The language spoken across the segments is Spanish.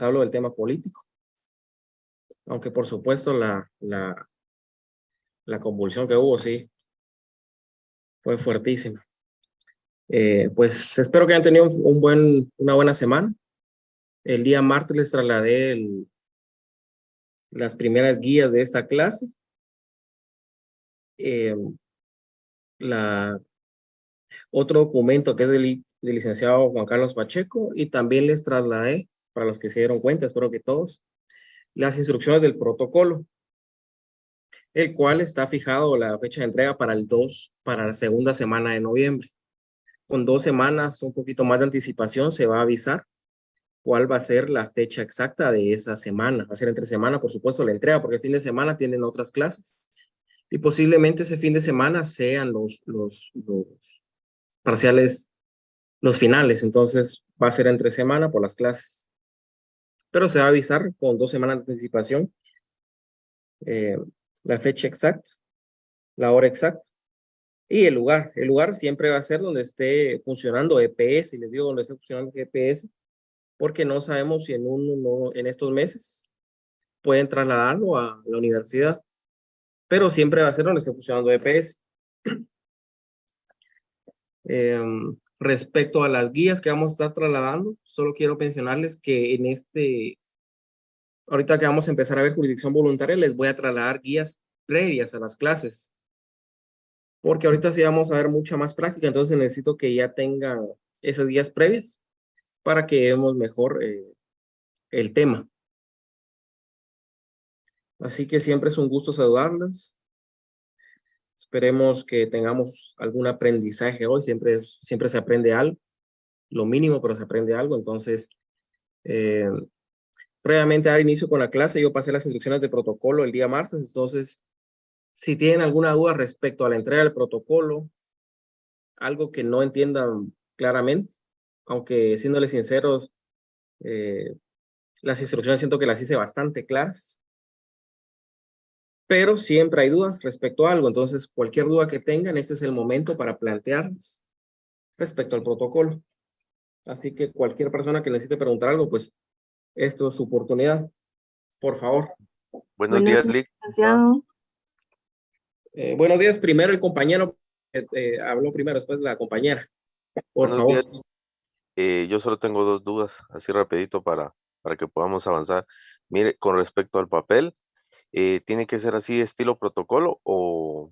hablo del tema político, aunque por supuesto la convulsión que hubo sí fue fuertísima. Pues espero que hayan tenido una buena semana. El día martes les trasladé las primeras guías de esta clase. Otro documento que es del licenciado Juan Carlos Pacheco, y también les trasladé, para los que se dieron cuenta, espero que todos, las instrucciones del protocolo, el cual está fijado la fecha de entrega para la segunda semana de noviembre. Con 2 semanas, un poquito más de anticipación, se va a avisar cuál va a ser la fecha exacta de esa semana. Va a ser entre semana, por supuesto, la entrega, porque el fin de semana tienen otras clases. Y posiblemente ese fin de semana sean los parciales, los finales. Entonces, va a ser entre semana por las clases. Pero se va a avisar con 2 semanas de anticipación la fecha exacta, la hora exacta. Y el lugar siempre va a ser donde esté funcionando EPS, y les digo donde esté funcionando EPS, porque no sabemos si en estos meses pueden trasladarlo a la universidad, pero siempre va a ser donde esté funcionando EPS. Respecto a las guías que vamos a estar trasladando, solo quiero mencionarles que ahorita que vamos a empezar a ver jurisdicción voluntaria, les voy a trasladar guías previas a las clases, porque ahorita sí vamos a ver mucha más práctica, entonces necesito que ya tengan esas guías previas para que veamos mejor el tema. Así que siempre es un gusto saludarlas. Esperemos que tengamos algún aprendizaje hoy. Siempre se aprende algo, lo mínimo, pero se aprende algo. Entonces, previamente a dar inicio con la clase, yo pasé las instrucciones de protocolo el día martes. Entonces, si tienen alguna duda respecto a la entrega del protocolo, algo que no entiendan claramente, aunque siéndoles sinceros, las instrucciones siento que las hice bastante claras, pero siempre hay dudas respecto a algo. Entonces, cualquier duda que tengan, este es el momento para plantearlas respecto al protocolo. Así que cualquier persona que necesite preguntar algo, pues esto es su oportunidad. Por favor. Buenos días, Lick. Buenos días. Primero el compañero habló primero, después la compañera. Por Buenos favor. días. Yo solo tengo 2 dudas, así rapidito para que podamos avanzar. Mire, con respecto al papel, ¿tiene que ser así estilo protocolo o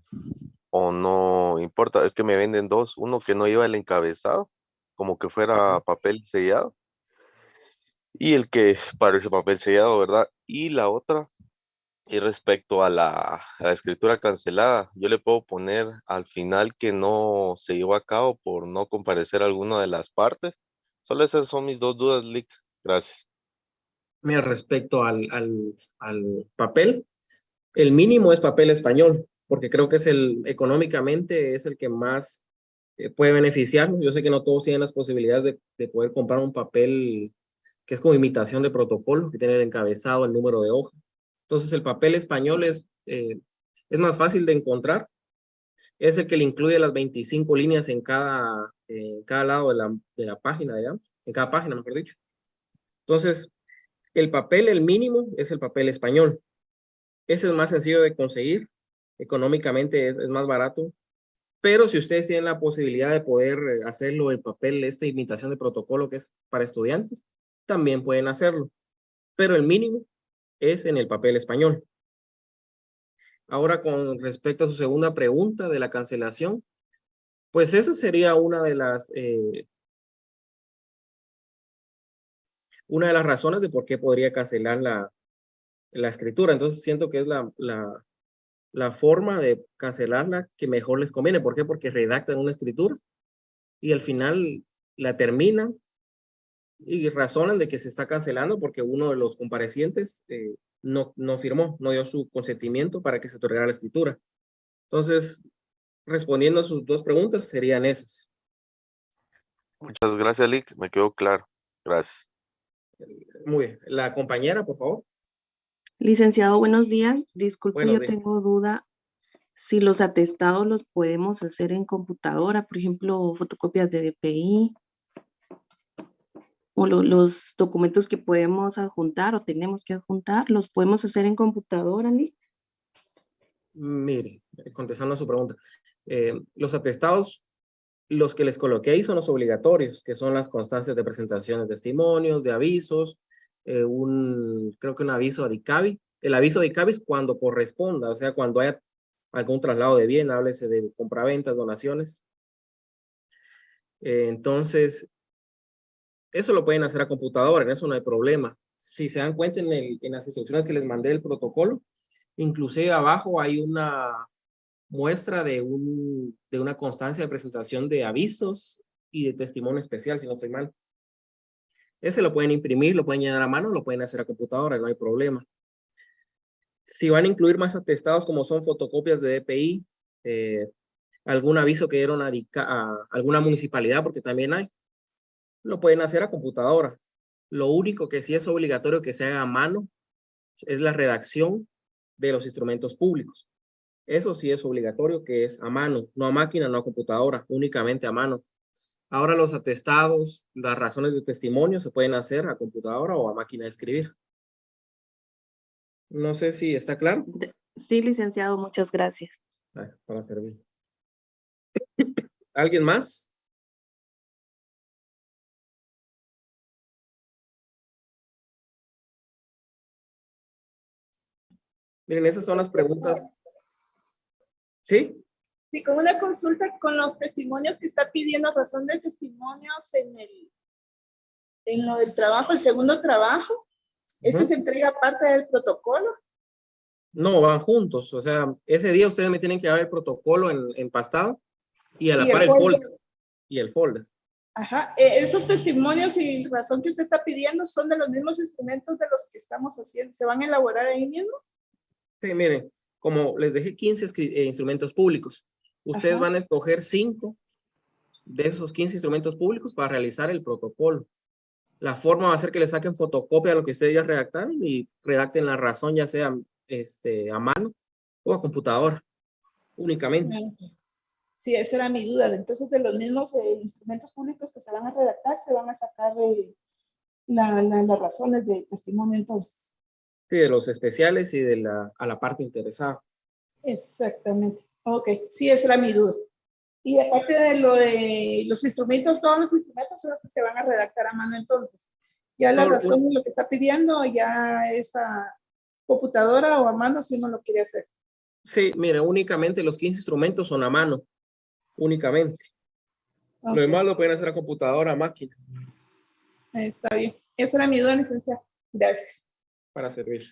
no importa? Es que me venden 2, uno que no lleva el encabezado, como que fuera papel sellado, y el que parece papel sellado, ¿verdad? Y la otra, y respecto a la escritura cancelada, yo le puedo poner al final que no se llevó a cabo por no comparecer a alguna de las partes. Solo esas son mis 2 dudas, Lick. Gracias. Mira, respecto al papel, el mínimo es papel español, porque creo que económicamente es el que más puede beneficiar. Yo sé que no todos tienen las posibilidades de poder comprar un papel que es como imitación de protocolo, que tiene el encabezado, el número de hoja. Entonces, el papel español es más fácil de encontrar. Es el que le incluye las 25 líneas en cada lado de la página, digamos, en cada página, mejor dicho. Entonces, el mínimo es el papel español. Ese es más sencillo de conseguir, económicamente es más barato, pero si ustedes tienen la posibilidad de poder hacerlo, el papel, esta imitación de protocolo que es para estudiantes, también pueden hacerlo, pero el mínimo es en el papel español. Ahora, con respecto a su segunda pregunta de la cancelación, pues esa sería una de las razones de por qué podría cancelar la escritura. Entonces siento que es la forma de cancelarla que mejor les conviene. ¿Por qué? Porque redactan una escritura y al final la terminan y razonan de que se está cancelando porque uno de los comparecientes no firmó, no dio su consentimiento para que se otorgara la escritura. Entonces, respondiendo a sus 2 preguntas, serían esas. Muchas gracias, Lick. Me quedó claro. Gracias. Muy bien. La compañera, por favor. Licenciado, buenos días. Disculpe, Buenos yo días. tengo duda si los atestados los podemos hacer en computadora, por ejemplo, fotocopias de DPI. o los documentos que podemos adjuntar o tenemos que adjuntar, ¿los podemos hacer en computadora, Lee? Mire, contestando a su pregunta, los atestados, los que les coloqué ahí son los obligatorios, que son las constancias de presentaciones de testimonios, de avisos, creo que un aviso de ICABI. El aviso de ICABI es cuando corresponda, o sea, cuando haya algún traslado de bien, háblese de compraventas, donaciones. Entonces, eso lo pueden hacer a computadora, en eso no hay problema. Si se dan cuenta en las instrucciones que les mandé del protocolo, inclusive abajo hay una muestra de una constancia de presentación de avisos y de testimonio especial, si no estoy mal. Ese lo pueden imprimir, lo pueden llenar a mano, lo pueden hacer a computadora, no hay problema. Si van a incluir más atestados como son fotocopias de DPI, algún aviso que dieron a alguna municipalidad, porque también hay, lo pueden hacer a computadora. Lo único que sí es obligatorio que se haga a mano es la redacción de los instrumentos públicos. Eso sí es obligatorio, que es a mano, no a máquina, no a computadora, únicamente a mano. Ahora los atestados, las razones de testimonio se pueden hacer a computadora o a máquina de escribir. No sé si está claro. Sí, licenciado, muchas gracias. Para servir. ¿Alguien más? Miren, esas son las preguntas. ¿Sí? Sí, con una consulta con los testimonios que está pidiendo, razón de testimonios en lo del trabajo, el segundo trabajo, ¿ese se entrega parte del protocolo? No, van juntos. O sea, ese día ustedes me tienen que dar el protocolo empastado y a la par el folder. Y el folder. Ajá, esos testimonios y razón que usted está pidiendo son de los mismos instrumentos de los que estamos haciendo. ¿Se van a elaborar ahí mismo? Sí, miren, como les dejé 15 instrumentos públicos, ustedes van a escoger 5 de esos 15 instrumentos públicos para realizar el protocolo. La forma va a ser que le saquen fotocopia de lo que ustedes ya redactaron y redacten la razón, ya sea a mano o a computadora, únicamente. Sí, esa era mi duda. Entonces, de los mismos instrumentos públicos que se van a redactar, se van a sacar las razones de testimonio, entonces. Sí, de los especiales y a la parte interesada. Exactamente. Ok, sí, esa era mi duda. Y aparte de lo de los instrumentos, todos los instrumentos son los que se van a redactar a mano entonces. Ya la razón de lo que está pidiendo ya es a computadora o a mano si uno lo quiere hacer. Sí, mire, únicamente los 15 instrumentos son a mano, únicamente. Okay. Lo demás lo pueden hacer a computadora, a máquina. Está bien. Esa era mi duda, licenciado. Gracias. Para servir.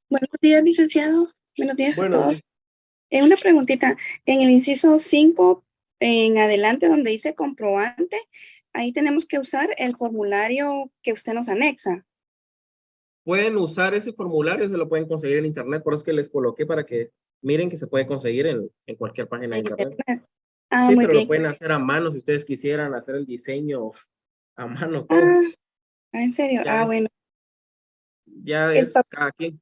Buenos días, licenciado. Buenos días a todos. Una preguntita. En el inciso 5, en adelante, donde dice comprobante, ahí tenemos que usar el formulario que usted nos anexa. Pueden usar ese formulario, se lo pueden conseguir en internet, por eso es que les coloqué para que miren que se puede conseguir en cualquier página de internet. Ah, sí, muy pero bien. Lo pueden hacer a mano si ustedes quisieran hacer el diseño a mano. Todo. ¿En serio? Ya bueno. Ya es cada quien.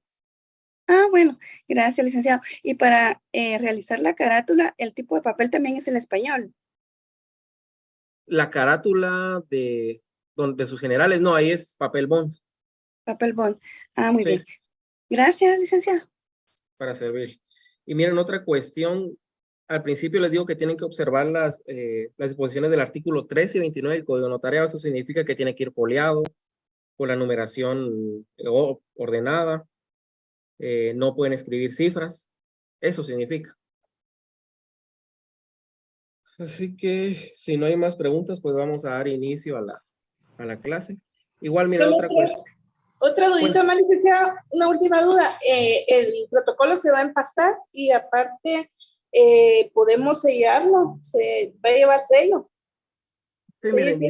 Bueno, gracias, licenciado. Y para realizar la carátula, ¿el tipo de papel también es el español? La carátula de sus generales, no, ahí es papel bond. Papel bond. Muy bien. Gracias, licenciado. Para servir. Y miren, otra cuestión, al principio les digo que tienen que observar las disposiciones del artículo 13 y 29 del Código Notariado. Eso significa que tiene que ir foliado, con la numeración ordenada, no pueden escribir cifras, eso significa. Así que si no hay más preguntas, pues vamos a dar inicio a la clase. Igual, mira, otra dudita más, licenciado, una última duda. El protocolo se va a empastar y aparte podemos sellarlo, se va a llevar sello. Sí, miren,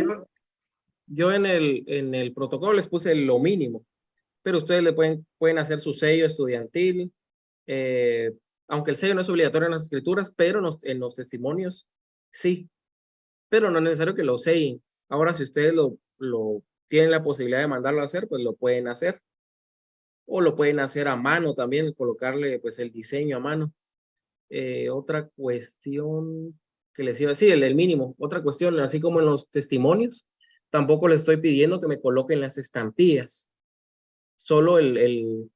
yo en el protocolo les puse lo mínimo, pero ustedes le pueden hacer su sello estudiantil, aunque el sello no es obligatorio en las escrituras, pero en los testimonios sí, pero no es necesario que lo sellen. Ahora, si ustedes lo tienen la posibilidad de mandarlo a hacer, pues lo pueden hacer. O lo pueden hacer a mano también, colocarle pues el diseño a mano. Otra cuestión que les iba a decir, el mínimo. Otra cuestión, así como en los testimonios, Tampoco les estoy pidiendo que me coloquen las estampillas. Solo en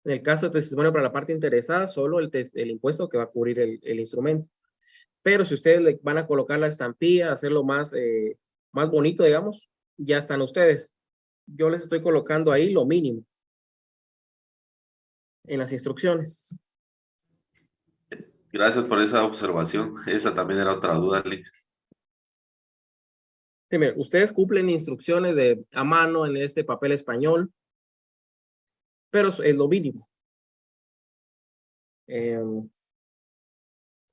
el caso de testimonio para la parte interesada, solo el impuesto que va a cubrir el instrumento. Pero si ustedes le van a colocar la estampilla, hacerlo más bonito, digamos, ya están ustedes. Yo les estoy colocando ahí lo mínimo en las instrucciones. Gracias por esa observación. Esa también era otra duda, Lick. Primero, ustedes cumplen instrucciones a mano en este papel español, pero es lo mínimo.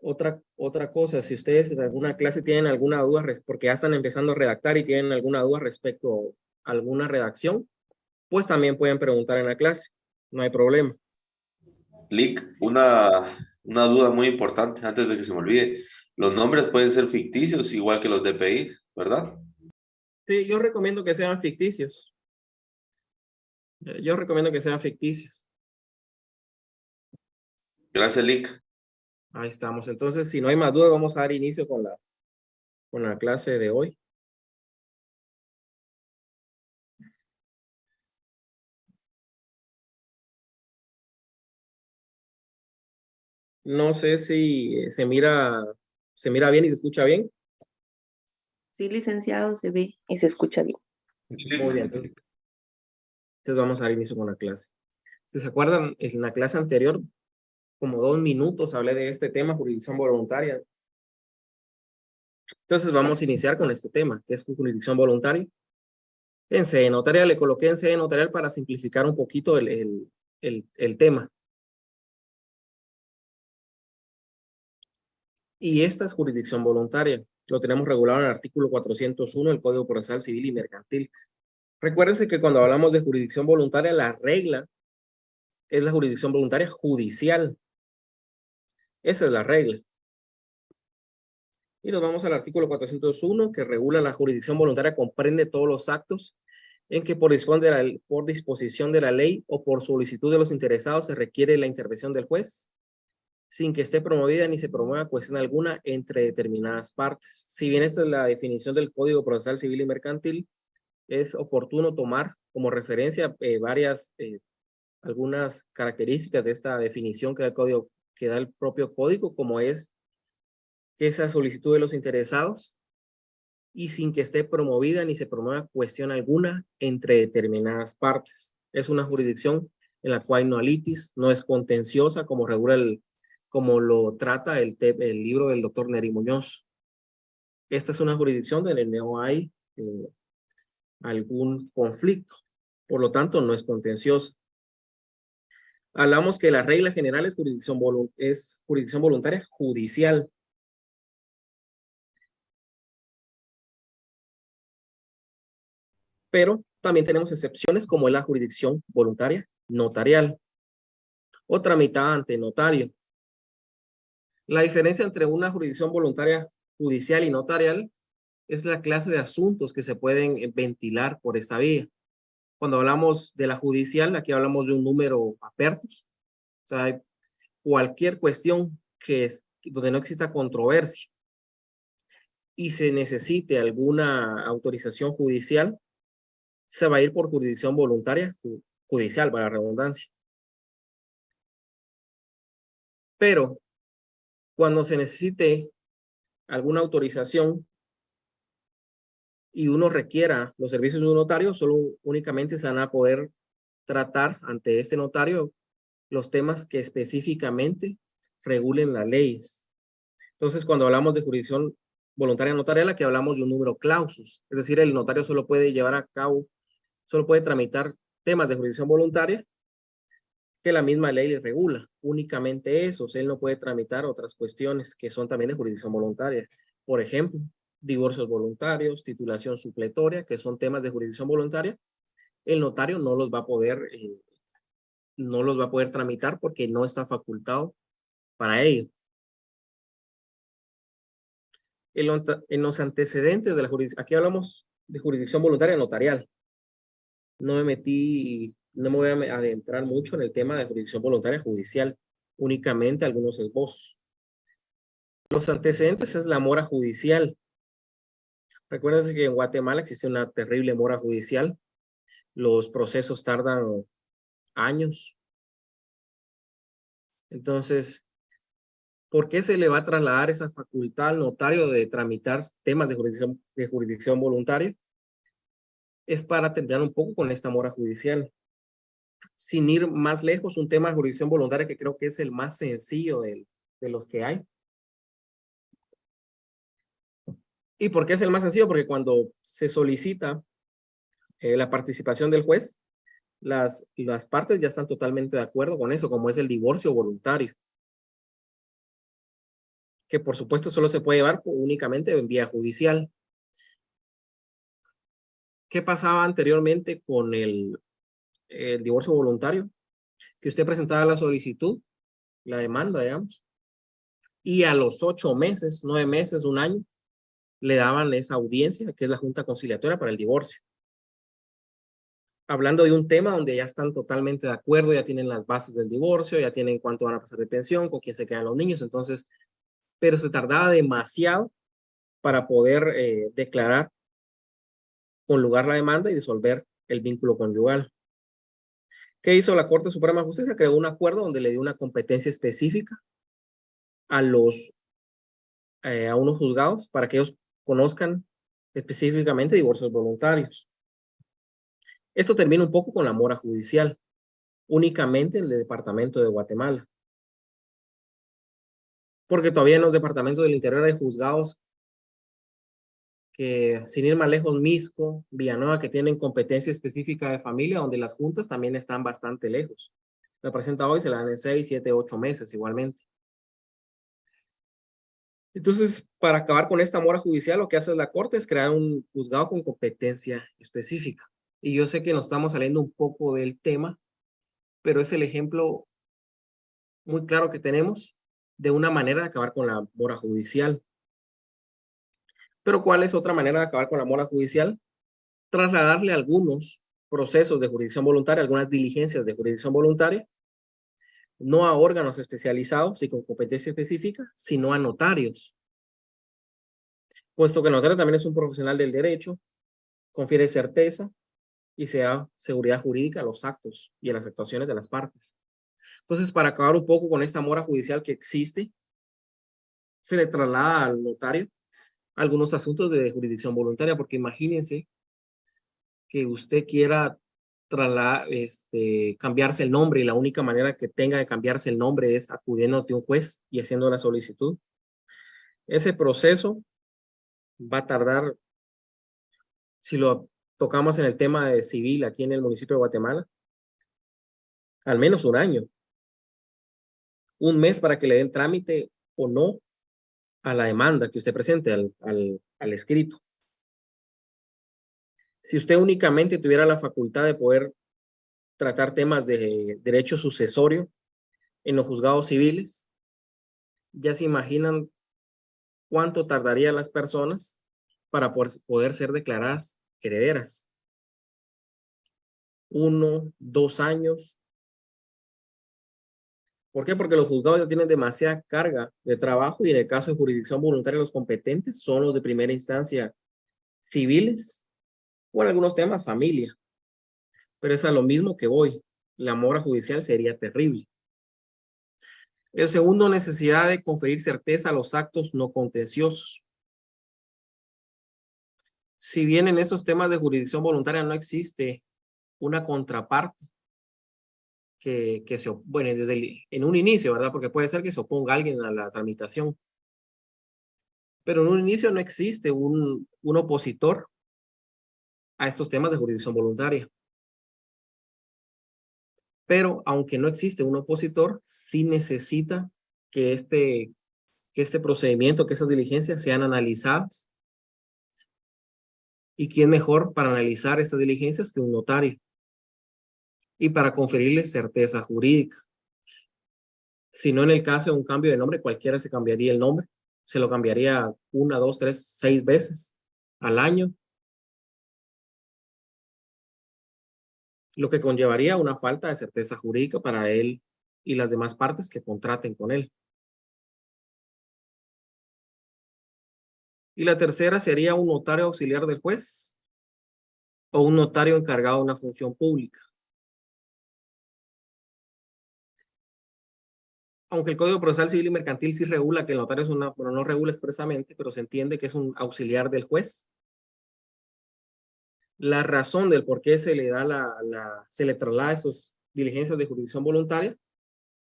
Otra cosa, si ustedes en alguna clase tienen alguna duda, porque ya están empezando a redactar y tienen alguna duda respecto a alguna redacción, pues también pueden preguntar en la clase. No hay problema. Lick, una duda muy importante antes de que se me olvide. Los nombres pueden ser ficticios igual que los DPI, ¿verdad? Sí, yo recomiendo que sean ficticios. Yo recomiendo que sean ficticios. Gracias, Lick. Ahí estamos. Entonces, si no hay más dudas, vamos a dar inicio con la clase de hoy. No sé si se mira bien y se escucha bien. Sí, licenciado, se ve y se escucha bien. Muy bien. Entonces vamos a dar inicio con la clase. Si se acuerdan, en la clase anterior, como 2 minutos, hablé de este tema, jurisdicción voluntaria. Entonces vamos a iniciar con este tema, que es jurisdicción voluntaria. En sede notarial, le coloqué en sede notarial para simplificar un poquito el tema. Y esta es jurisdicción voluntaria. Lo tenemos regulado en el artículo 401 del Código Procesal Civil y Mercantil. Recuérdense que cuando hablamos de jurisdicción voluntaria, la regla es la jurisdicción voluntaria judicial. Esa es la regla. Y nos vamos al artículo 401, que regula la jurisdicción voluntaria, comprende todos los actos en que por disposición de la ley o por solicitud de los interesados se requiere la intervención del juez, sin que esté promovida ni se promueva cuestión alguna entre determinadas partes. Si bien esta es la definición del Código Procesal Civil y Mercantil, es oportuno tomar como referencia algunas características de esta definición que da el propio código, como es que esa solicitud de los interesados y sin que esté promovida ni se promueva cuestión alguna entre determinadas partes. Es una jurisdicción en la cual no hay litis, no es contenciosa como como lo trata el libro del doctor Neri Muñoz. Esta es una jurisdicción donde no hay algún conflicto, por lo tanto no es contenciosa. Hablamos que la regla general es jurisdicción voluntaria judicial. Pero también tenemos excepciones como es la jurisdicción voluntaria notarial o tramitada ante notario. La diferencia entre una jurisdicción voluntaria judicial y notarial es la clase de asuntos que se pueden ventilar por esta vía. Cuando hablamos de la judicial, aquí hablamos de un número apertus, o sea, cualquier cuestión donde no exista controversia y se necesite alguna autorización judicial, se va a ir por jurisdicción voluntaria judicial, para la redundancia. Pero cuando se necesite alguna autorización y uno requiera los servicios de un notario, únicamente se van a poder tratar ante este notario los temas que específicamente regulen las leyes. Entonces, cuando hablamos de jurisdicción voluntaria notarial, aquí hablamos de un número clausus, es decir, el notario solo puede tramitar temas de jurisdicción voluntaria que la misma ley le regula, únicamente eso. O sea, él no puede tramitar otras cuestiones que son también de jurisdicción voluntaria. Por ejemplo, divorcios voluntarios, titulación supletoria, que son temas de jurisdicción voluntaria. El notario no los va a poder tramitar porque no está facultado para ello. En los antecedentes de la jurisdicción, aquí hablamos de jurisdicción voluntaria notarial. No me voy a adentrar mucho en el tema de jurisdicción voluntaria judicial, únicamente algunos esbozos. Los antecedentes es la mora judicial. Recuérdense que en Guatemala existe una terrible mora judicial. Los procesos tardan años. Entonces, ¿por qué se le va a trasladar esa facultad al notario de tramitar temas de jurisdicción voluntaria? Es para terminar un poco con esta mora judicial. Sin ir más lejos, un tema de jurisdicción voluntaria que creo que es el más sencillo de los que hay. ¿Y por qué es el más sencillo? Porque cuando se solicita la participación del juez, las partes ya están totalmente de acuerdo con eso, como es el divorcio voluntario, que por supuesto solo se puede llevar únicamente en vía judicial. ¿Qué pasaba anteriormente con el divorcio voluntario? Que usted presentaba la solicitud, la demanda, digamos, y a los 8 meses, 9 meses, un año, le daban esa audiencia, que es la Junta Conciliatoria para el divorcio. Hablando de un tema donde ya están totalmente de acuerdo, ya tienen las bases del divorcio, ya tienen cuánto van a pasar de pensión, con quién se quedan los niños, entonces, pero se tardaba demasiado para poder declarar con lugar la demanda y disolver el vínculo conyugal. ¿Qué hizo la Corte Suprema de Justicia? Creó un acuerdo donde le dio una competencia específica a unos juzgados para que ellos conozcan específicamente divorcios voluntarios. Esto termina un poco con la mora judicial, únicamente en el departamento de Guatemala. Porque todavía en los departamentos del interior hay juzgados que, sin ir más lejos, Misco, Villanueva, que tienen competencia específica de familia, donde las juntas también están bastante lejos. La presenta hoy, se la dan en 6, 7, 8 meses igualmente. Entonces, para acabar con esta mora judicial, lo que hace la Corte es crear un juzgado con competencia específica. Y yo sé que nos estamos saliendo un poco del tema, pero es el ejemplo muy claro que tenemos de una manera de acabar con la mora judicial. Pero ¿cuál es otra manera de acabar con la mora judicial? Trasladarle algunos procesos de jurisdicción voluntaria, algunas diligencias de jurisdicción voluntaria, no a órganos especializados y con competencia específica, sino a notarios. Puesto que el notario también es un profesional del derecho, confiere certeza y se da seguridad jurídica a los actos y a las actuaciones de las partes. Entonces, para acabar un poco con esta mora judicial que existe, se le traslada al notario algunos asuntos de jurisdicción voluntaria, porque imagínense que usted quiera cambiarse el nombre y la única manera que tenga de cambiarse el nombre es acudiendo ante un juez y haciendo la solicitud. Ese proceso va a tardar, si lo tocamos en el tema de civil aquí en el municipio de Guatemala, al menos un año. Un mes para que le den trámite o no a la demanda que usted presente al escrito. Si usted únicamente tuviera la facultad de poder tratar temas de derecho sucesorio en los juzgados civiles, ya se imaginan cuánto tardarían las personas para poder ser declaradas herederas. 1, 2 años. ¿Por qué? Porque los juzgados ya tienen demasiada carga de trabajo y en el caso de jurisdicción voluntaria los competentes son los de primera instancia civiles o en algunos temas familia. Pero es a lo mismo que voy. La mora judicial sería terrible. El segundo, necesidad de conferir certeza a los actos no contenciosos. Si bien en esos temas de jurisdicción voluntaria no existe una contraparte bueno, en un inicio, ¿verdad? Porque puede ser que se oponga alguien a la tramitación. Pero en un inicio no existe un opositor a estos temas de jurisdicción voluntaria. Pero aunque no existe un opositor, sí necesita que este procedimiento, que esas diligencias sean analizadas. ¿Y quién mejor para analizar estas diligencias que un notario? Y para conferirles certeza jurídica. Si no, en el caso de un cambio de nombre, cualquiera se cambiaría el nombre. Se lo cambiaría 1, 2, 3, 6 veces al año. Lo que conllevaría una falta de certeza jurídica para él y las demás partes que contraten con él. Y la tercera sería un notario auxiliar del juez o un notario encargado de una función pública. Aunque el Código Procesal Civil y Mercantil sí regula que el notario es una, bueno, no regula expresamente, pero se entiende que es un auxiliar del juez. La razón del por qué se le da se le traslada esas diligencias de jurisdicción voluntaria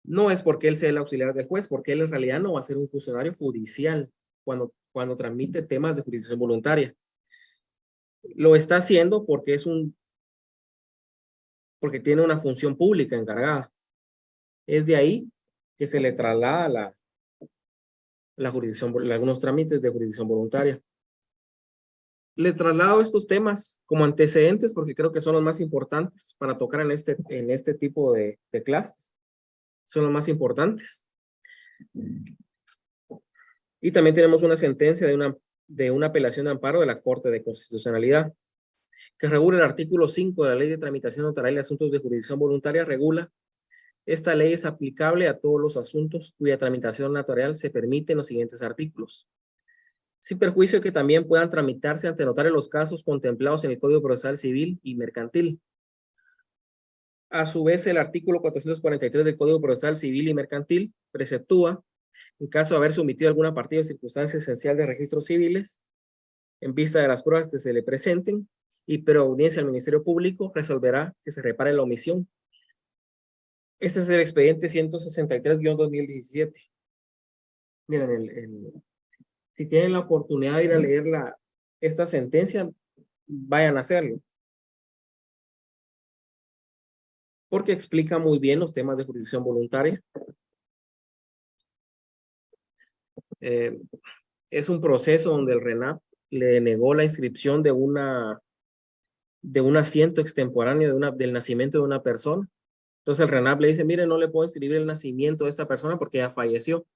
no es porque él sea el auxiliar del juez, porque él en realidad no va a ser un funcionario judicial cuando transmite temas de jurisdicción voluntaria. Lo está haciendo porque porque tiene una función pública encargada. Es de ahí que se le traslada la jurisdicción, algunos trámites de jurisdicción voluntaria. Le traslado estos temas como antecedentes porque creo que son los más importantes para tocar en este tipo de clases. Son los más importantes. Y también tenemos una sentencia de una apelación de amparo de la Corte de Constitucionalidad que regula el artículo 5 de la Ley de Tramitación Notarial de Asuntos de Jurisdicción Voluntaria. Regula: esta ley es aplicable a todos los asuntos cuya tramitación notarial se permite en los siguientes artículos, sin perjuicio que también puedan tramitarse ante notario los casos contemplados en el Código Procesal Civil y Mercantil. A su vez, el artículo 443 del Código Procesal Civil y Mercantil preceptúa, en caso de haberse omitido alguna partida o circunstancia esencial de registros civiles, en vista de las pruebas que se le presenten, y previa audiencia al Ministerio Público, resolverá que se repare la omisión. Este es el expediente 163-2017. Miren, si tienen la oportunidad de ir a leer esta sentencia, vayan a hacerlo. Porque explica muy bien los temas de jurisdicción voluntaria. Es un proceso donde el RENAP le negó la inscripción de un asiento extemporáneo del nacimiento de una persona. Entonces el RENAP le dice: mire, no le puedo inscribir el nacimiento de esta persona porque ya falleció.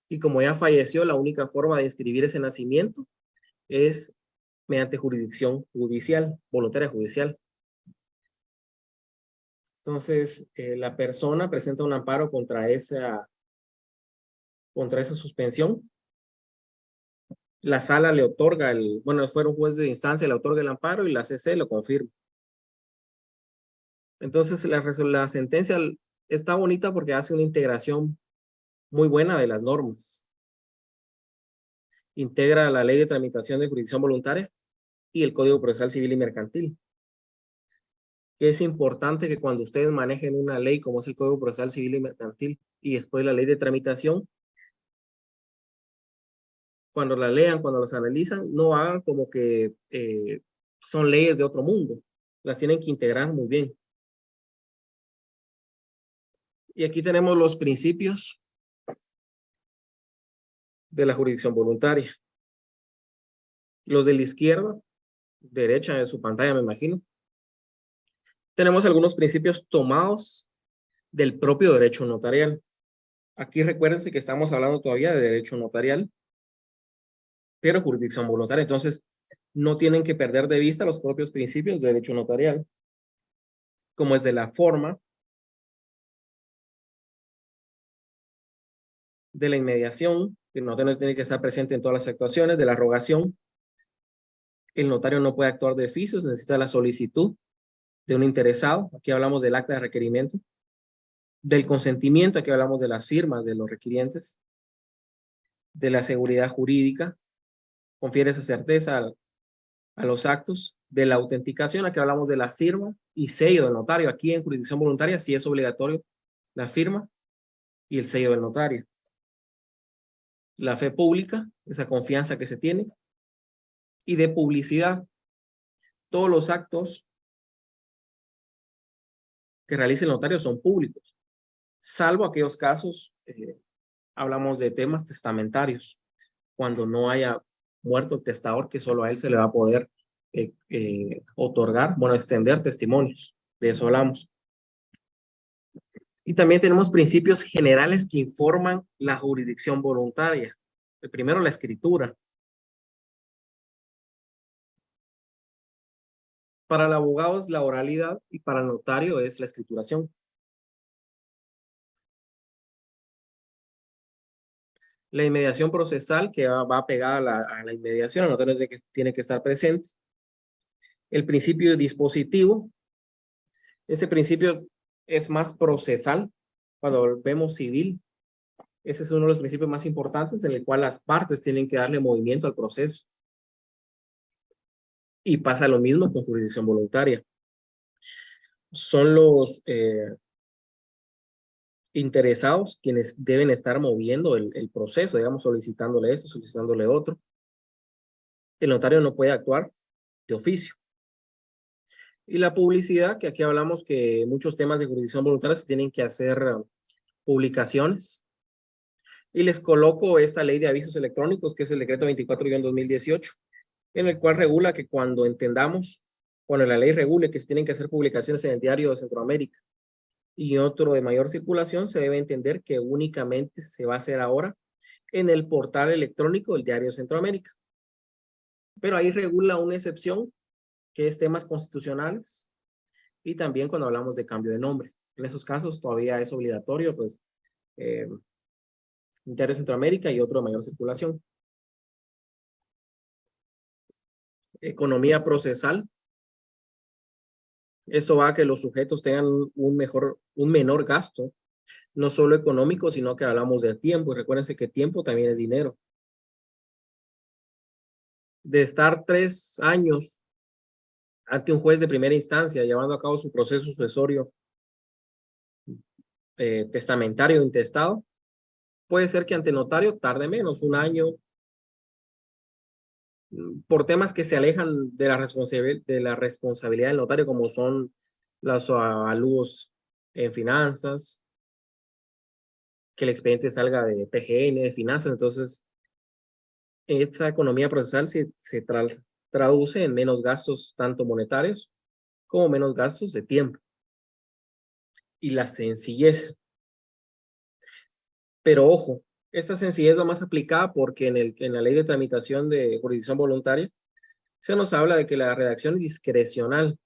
Y como ya falleció, la única forma de inscribir ese nacimiento es mediante jurisdicción judicial, voluntaria judicial. Entonces, la persona presenta un amparo contra esa suspensión. La sala le otorga fuera un juez de instancia, le otorga el amparo y la CC lo confirma. Entonces, la sentencia está bonita porque hace una integración muy buena de las normas. Integra la Ley de Tramitación de Jurisdicción Voluntaria y el Código Procesal Civil y Mercantil. Es importante que cuando ustedes manejen una ley como es el Código Procesal Civil y Mercantil y después la Ley de Tramitación, cuando la lean, cuando las analizan, no hagan como que son leyes de otro mundo. Las tienen que integrar muy bien. Y aquí tenemos los principios de la jurisdicción voluntaria. Los de la izquierda, derecha de su pantalla, me imagino. Tenemos algunos principios tomados del propio derecho notarial. Aquí recuérdense que estamos hablando todavía de derecho notarial, pero jurisdicción voluntaria. Entonces, no tienen que perder de vista los propios principios de derecho notarial, como es de la forma, de la inmediación, que el notario tiene que estar presente en todas las actuaciones, de la rogación. El notario no puede actuar de oficio, necesita la solicitud de un interesado. Aquí hablamos del acta de requerimiento. Del consentimiento, aquí hablamos de las firmas de los requirientes. De la seguridad jurídica, confiere esa certeza a los actos. De la autenticación, aquí hablamos de la firma y sello del notario. Aquí en jurisdicción voluntaria sí es obligatorio la firma y el sello del notario. La fe pública, esa confianza que se tiene. Y de publicidad, todos los actos que realice el notario son públicos, salvo aquellos casos, hablamos de temas testamentarios, cuando no haya muerto el testador, que solo a él se le va a poder otorgar, extender testimonios. De eso hablamos. Y también tenemos principios generales que informan la jurisdicción voluntaria. El primero, la escritura. Para el abogado es la oralidad y para el notario es la escrituración. La inmediación procesal, que va pegada a la inmediación, el notario tiene que estar presente. El principio dispositivo. Este principio es más procesal. Cuando vemos civil, ese es uno de los principios más importantes en el cual las partes tienen que darle movimiento al proceso. Y pasa lo mismo con jurisdicción voluntaria. Son los interesados quienes deben estar moviendo el proceso, digamos, solicitándole esto, solicitándole otro. El notario no puede actuar de oficio. Y la publicidad, que aquí hablamos que muchos temas de jurisdicción voluntaria se tienen que hacer publicaciones. Y les coloco esta ley de avisos electrónicos, que es el decreto 24-2018, en el cual regula que cuando la ley regule que se tienen que hacer publicaciones en el Diario de Centroamérica y otro de mayor circulación, se debe entender que únicamente se va a hacer ahora en el portal electrónico del Diario de Centroamérica. Pero ahí regula una excepción, que es temas constitucionales, y también cuando hablamos de cambio de nombre. En esos casos todavía es obligatorio, pues, un Diario de Centroamérica y otro de mayor circulación. Economía procesal. Esto va a que los sujetos tengan un menor gasto, no solo económico, sino que hablamos de tiempo. Y recuérdense que tiempo también es dinero. De estar 3 años ante un juez de primera instancia llevando a cabo su proceso sucesorio testamentario o intestado, puede ser que ante notario tarde menos, 1 año, por temas que se alejan de la responsabilidad del notario, como son los avalúos en finanzas, que el expediente salga de PGN, de finanzas. Entonces, esta economía procesal se traduce en menos gastos tanto monetarios como menos gastos de tiempo. Y la sencillez. Pero ojo, esta sencillez va más aplicada porque en la ley de tramitación de jurisdicción voluntaria se nos habla de que la redacción es discrecional.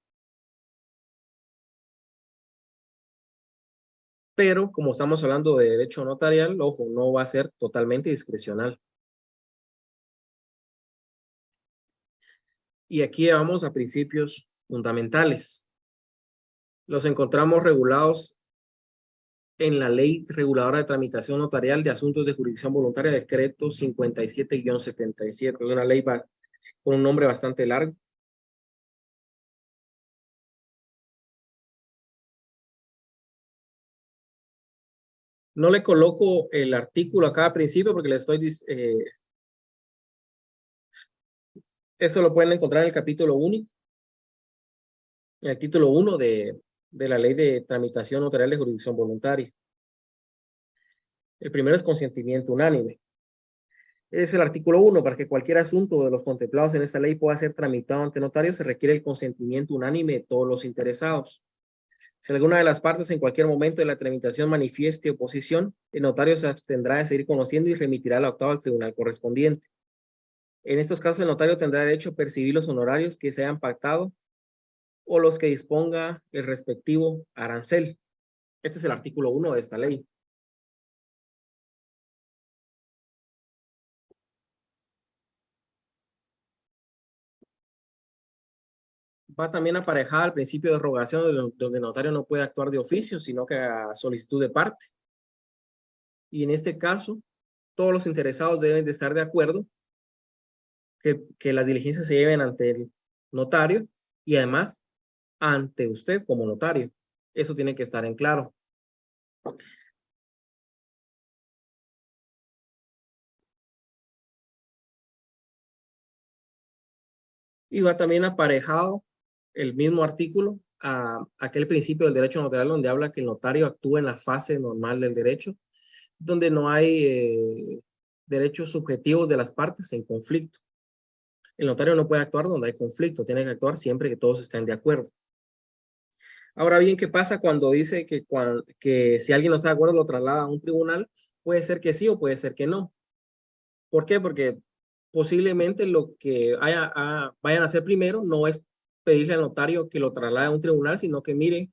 Pero como estamos hablando de derecho notarial, ojo, no va a ser totalmente discrecional. Y aquí vamos a principios fundamentales. Los encontramos regulados en la Ley Reguladora de Tramitación Notarial de Asuntos de Jurisdicción Voluntaria, decreto 57-77. Es una ley con un nombre bastante largo. No le coloco el artículo a cada principio porque le estoy... eso lo pueden encontrar en el capítulo único, en el título 1 de la Ley de Tramitación Notarial de Jurisdicción Voluntaria. El primero es consentimiento unánime. Es el artículo 1. Para que cualquier asunto de los contemplados en esta ley pueda ser tramitado ante notario, se requiere el consentimiento unánime de todos los interesados. Si alguna de las partes en cualquier momento de la tramitación manifieste oposición, el notario se abstendrá de seguir conociendo y remitirá el octavo al tribunal correspondiente. En estos casos, el notario tendrá derecho a percibir los honorarios que se hayan pactado o los que disponga el respectivo arancel. Este es el artículo 1 de esta ley. Va también aparejada al principio de rogación, donde el notario no puede actuar de oficio, sino que a solicitud de parte. Y en este caso, todos los interesados deben de estar de acuerdo que las diligencias se lleven ante el notario y además ante usted como notario. Eso tiene que estar en claro. Y va también aparejado el mismo artículo a aquel principio del derecho notarial donde habla que el notario actúa en la fase normal del derecho, donde no hay derechos subjetivos de las partes en conflicto. El notario no puede actuar donde hay conflicto, tiene que actuar siempre que todos estén de acuerdo. Ahora bien, ¿qué pasa cuando dice que si alguien no está de acuerdo lo traslada a un tribunal? Puede ser que sí o puede ser que no. ¿Por qué? Porque posiblemente lo que vayan a hacer primero no es pedirle al notario que lo traslade a un tribunal, sino que mire,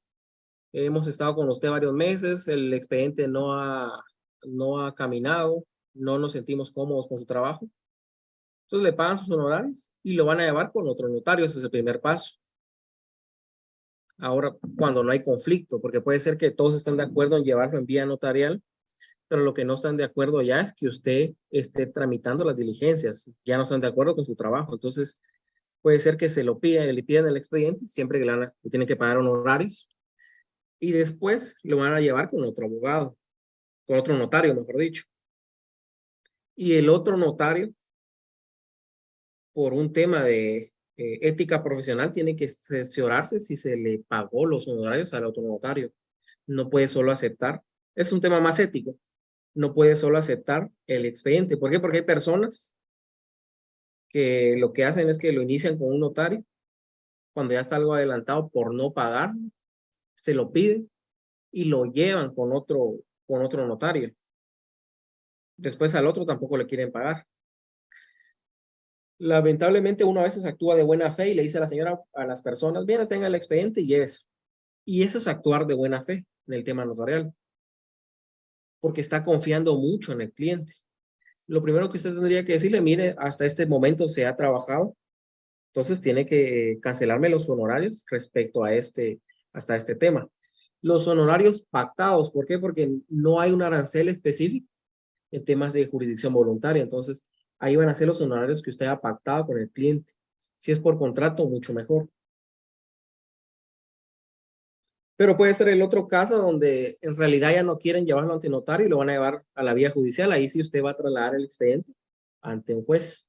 hemos estado con usted varios meses, el expediente no ha caminado, no nos sentimos cómodos con su trabajo. Entonces le pagan sus honorarios y lo van a llevar con otro notario. Ese es el primer paso. Ahora, cuando no hay conflicto, porque puede ser que todos estén de acuerdo en llevarlo en vía notarial, pero lo que no están de acuerdo ya es que usted esté tramitando las diligencias. Ya no están de acuerdo con su trabajo. Entonces, puede ser que se lo piden, le piden el expediente, siempre que le tienen que pagar honorarios. Y después lo van a llevar con otro abogado, con otro notario, mejor dicho. Y el otro notario, por un tema de ética profesional, tiene que cerciorarse si se le pagó los honorarios al otro notario. No puede solo aceptar. Es un tema más ético. No puede solo aceptar el expediente. ¿Por qué? Porque hay personas que lo que hacen es que lo inician con un notario. Cuando ya está algo adelantado por no pagar, se lo piden y lo llevan con otro notario. Después al otro tampoco le quieren pagar. Lamentablemente uno a veces actúa de buena fe y le dice a la señora, a las personas, bien, tenga el expediente y llévese. Y eso es actuar de buena fe en el tema notarial. Porque está confiando mucho en el cliente. Lo primero que usted tendría que decirle, mire, hasta este momento se ha trabajado, entonces tiene que cancelarme los honorarios respecto a hasta este tema. Los honorarios pactados, ¿por qué? Porque no hay un arancel específico en temas de jurisdicción voluntaria. Entonces, ahí van a ser los honorarios que usted ha pactado con el cliente. Si es por contrato, mucho mejor. Pero puede ser el otro caso donde en realidad ya no quieren llevarlo ante notario y lo van a llevar a la vía judicial. Ahí sí usted va a trasladar el expediente ante un juez.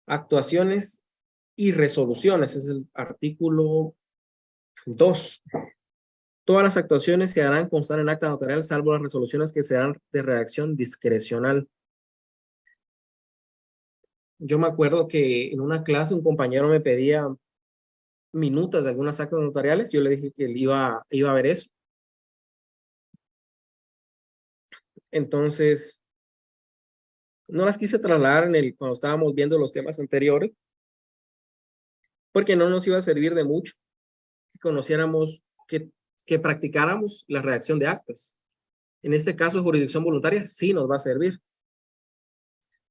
Actuaciones y resoluciones. Es el artículo 2. Todas las actuaciones se harán constar en acta notarial, salvo las resoluciones que serán de redacción discrecional. Yo me acuerdo que en una clase un compañero me pedía minutas de algunas actas notariales. Yo le dije que él iba a ver eso. Entonces, no las quise trasladar cuando estábamos viendo los temas anteriores, porque no nos iba a servir de mucho que conociéramos, que practicáramos la redacción de actas. En este caso, jurisdicción voluntaria sí nos va a servir,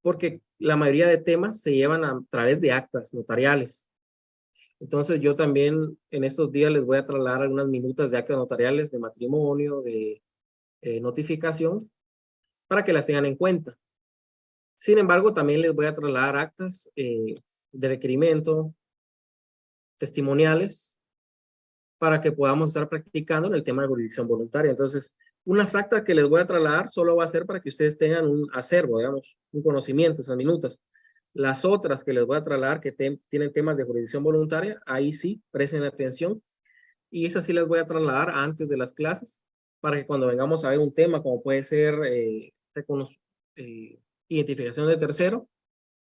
porque la mayoría de temas se llevan a través de actas notariales. Entonces, yo también en estos días les voy a trasladar algunas minutas de actas notariales de matrimonio, de notificación, para que las tengan en cuenta. Sin embargo, también les voy a trasladar actas de requerimiento, testimoniales, para que podamos estar practicando en el tema de jurisdicción voluntaria. Entonces, unas actas que les voy a trasladar solo va a ser para que ustedes tengan un acervo, digamos, un conocimiento, esas minutas. Las otras que les voy a trasladar que tienen temas de jurisdicción voluntaria, ahí sí, presten atención. Y esas sí las voy a trasladar antes de las clases, para que cuando vengamos a ver un tema como puede ser identificación de tercero,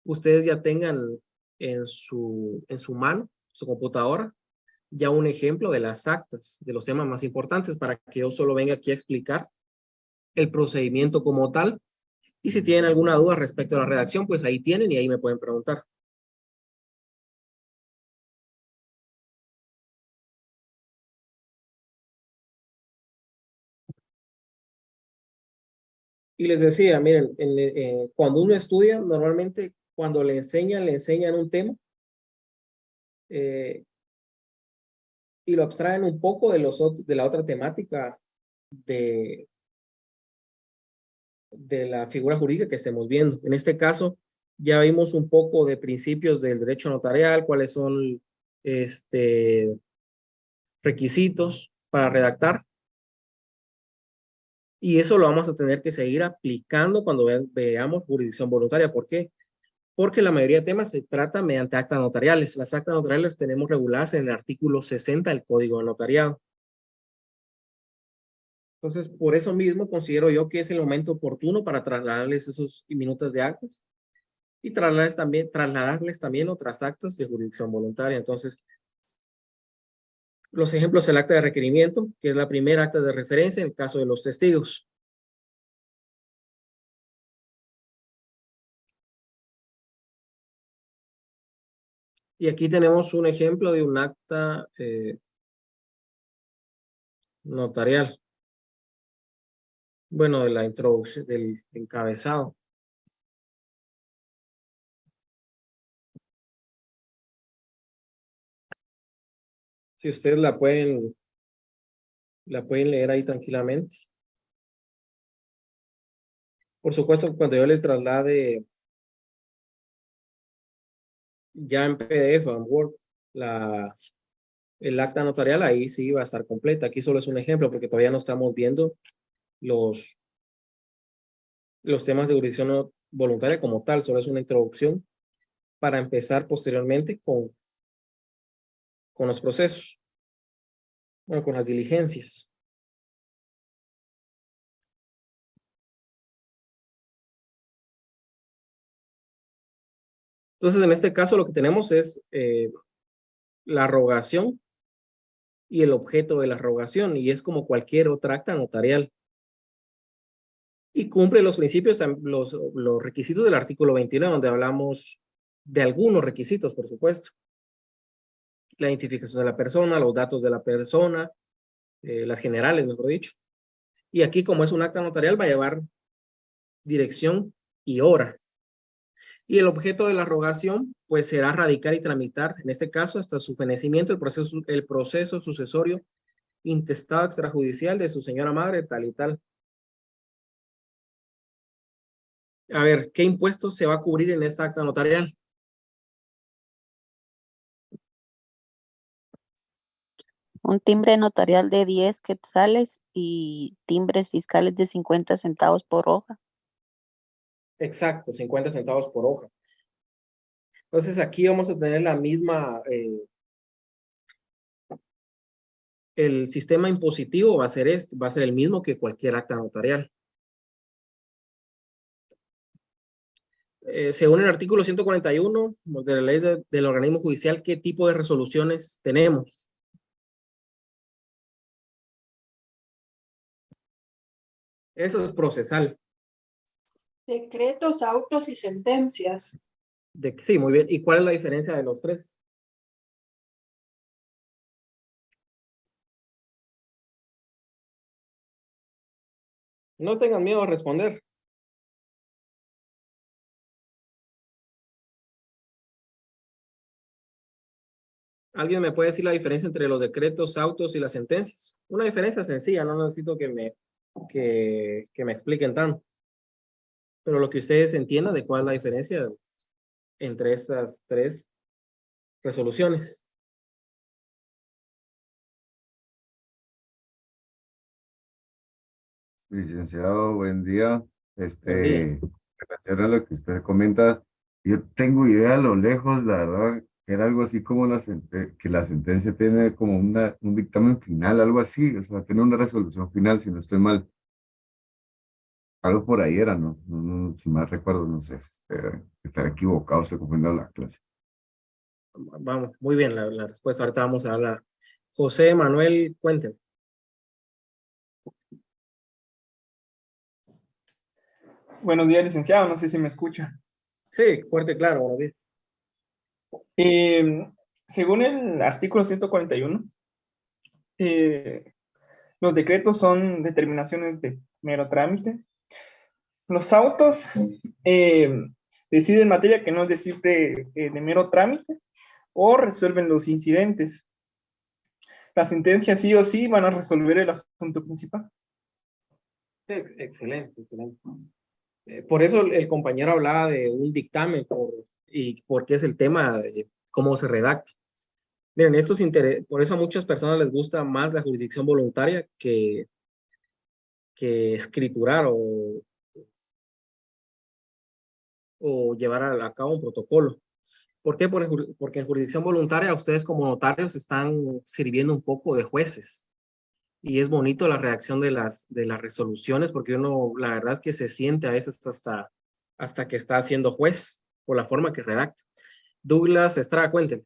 ustedes ya tengan en su mano, su computadora, ya un ejemplo de las actas, de los temas más importantes, para que yo solo venga aquí a explicar el procedimiento como tal. Y si tienen alguna duda respecto a la redacción, pues ahí tienen y ahí me pueden preguntar. Y les decía, miren, cuando uno estudia, normalmente cuando le enseñan un tema y lo abstraen un poco de la otra temática de la figura jurídica que estemos viendo. En este caso, ya vimos un poco de principios del derecho notarial, cuáles son requisitos para redactar. Y eso lo vamos a tener que seguir aplicando cuando veamos jurisdicción voluntaria. ¿Por qué? Porque la mayoría de temas se trata mediante actas notariales. Las actas notariales tenemos reguladas en el artículo 60 del Código de Notariado. Entonces, por eso mismo considero yo que es el momento oportuno para trasladarles esos minutos de actas y trasladarles también otras actas de jurisdicción voluntaria. Entonces, los ejemplos, el acta de requerimiento, que es la primera acta de referencia en el caso de los testigos. Y aquí tenemos un ejemplo de un acta notarial. Bueno, de la introducción, del encabezado. Si ustedes la pueden leer ahí tranquilamente. Por supuesto, cuando yo les traslade ya en PDF o en Word el acta notarial, ahí sí va a estar completa. Aquí solo es un ejemplo porque todavía no estamos viendo los temas de jurisdicción voluntaria como tal, solo es una introducción para empezar posteriormente con los procesos, bueno, con las diligencias. Entonces, en este caso lo que tenemos es la rogación y el objeto de la rogación, y es como cualquier otra acta notarial. Y cumple los principios, los requisitos del artículo 29, donde hablamos de algunos requisitos, por supuesto. La identificación de la persona, los datos de la persona, las generales, mejor dicho. Y aquí, como es un acta notarial, va a llevar dirección y hora. Y el objeto de la rogación, pues será radicar y tramitar, en este caso, hasta su fenecimiento, el proceso sucesorio intestado extrajudicial de su señora madre, tal y tal. A ver, ¿qué impuestos se va a cubrir en esta acta notarial? Un timbre notarial de 10 quetzales y timbres fiscales de 50 centavos por hoja. Exacto, 50 centavos por hoja. Entonces aquí vamos a tener la misma, el sistema impositivo va a ser el mismo que cualquier acta notarial. Según el artículo 141 de la ley del organismo judicial, ¿qué tipo de resoluciones tenemos? Eso es procesal. Decretos, autos y sentencias. Sí, muy bien. ¿Y cuál es la diferencia de los tres? No tengan miedo a responder. ¿Alguien me puede decir la diferencia entre los decretos, autos y las sentencias? Una diferencia sencilla, no necesito que me expliquen tanto. Pero lo que ustedes entiendan de cuál es la diferencia entre estas tres resoluciones. Licenciado, buen día. Buen día. En relación a lo que usted comenta, yo tengo idea a lo lejos, la verdad, que era algo así como que la sentencia tiene como un dictamen final, algo así, o sea, tiene una resolución final, si no estoy mal. Algo por ahí era, ¿no? Si mal recuerdo, no sé, estar equivocado, estoy confundiendo la clase. Vamos, muy bien la respuesta. Ahorita vamos a hablar. José Manuel, cuénteme. Buenos días, licenciado. No sé si me escucha. Sí, fuerte, claro. Buenos días. Según el artículo 141, los decretos son determinaciones de mero trámite. Los autos deciden materia que no es decir de mero trámite o resuelven los incidentes. Las sentencias sí o sí van a resolver el asunto principal. Sí, excelente, excelente. Por eso el compañero hablaba de un dictamen porque es el tema de cómo se redacta. Miren, por eso a muchas personas les gusta más la jurisdicción voluntaria que escriturar o llevar a cabo un protocolo. ¿Por qué? Porque en jurisdicción voluntaria ustedes como notarios están sirviendo un poco de jueces. Y es bonito la redacción de las resoluciones porque uno, la verdad es que se siente a veces hasta que está siendo juez por la forma que redacta. Douglas Estrada, cuéntenme.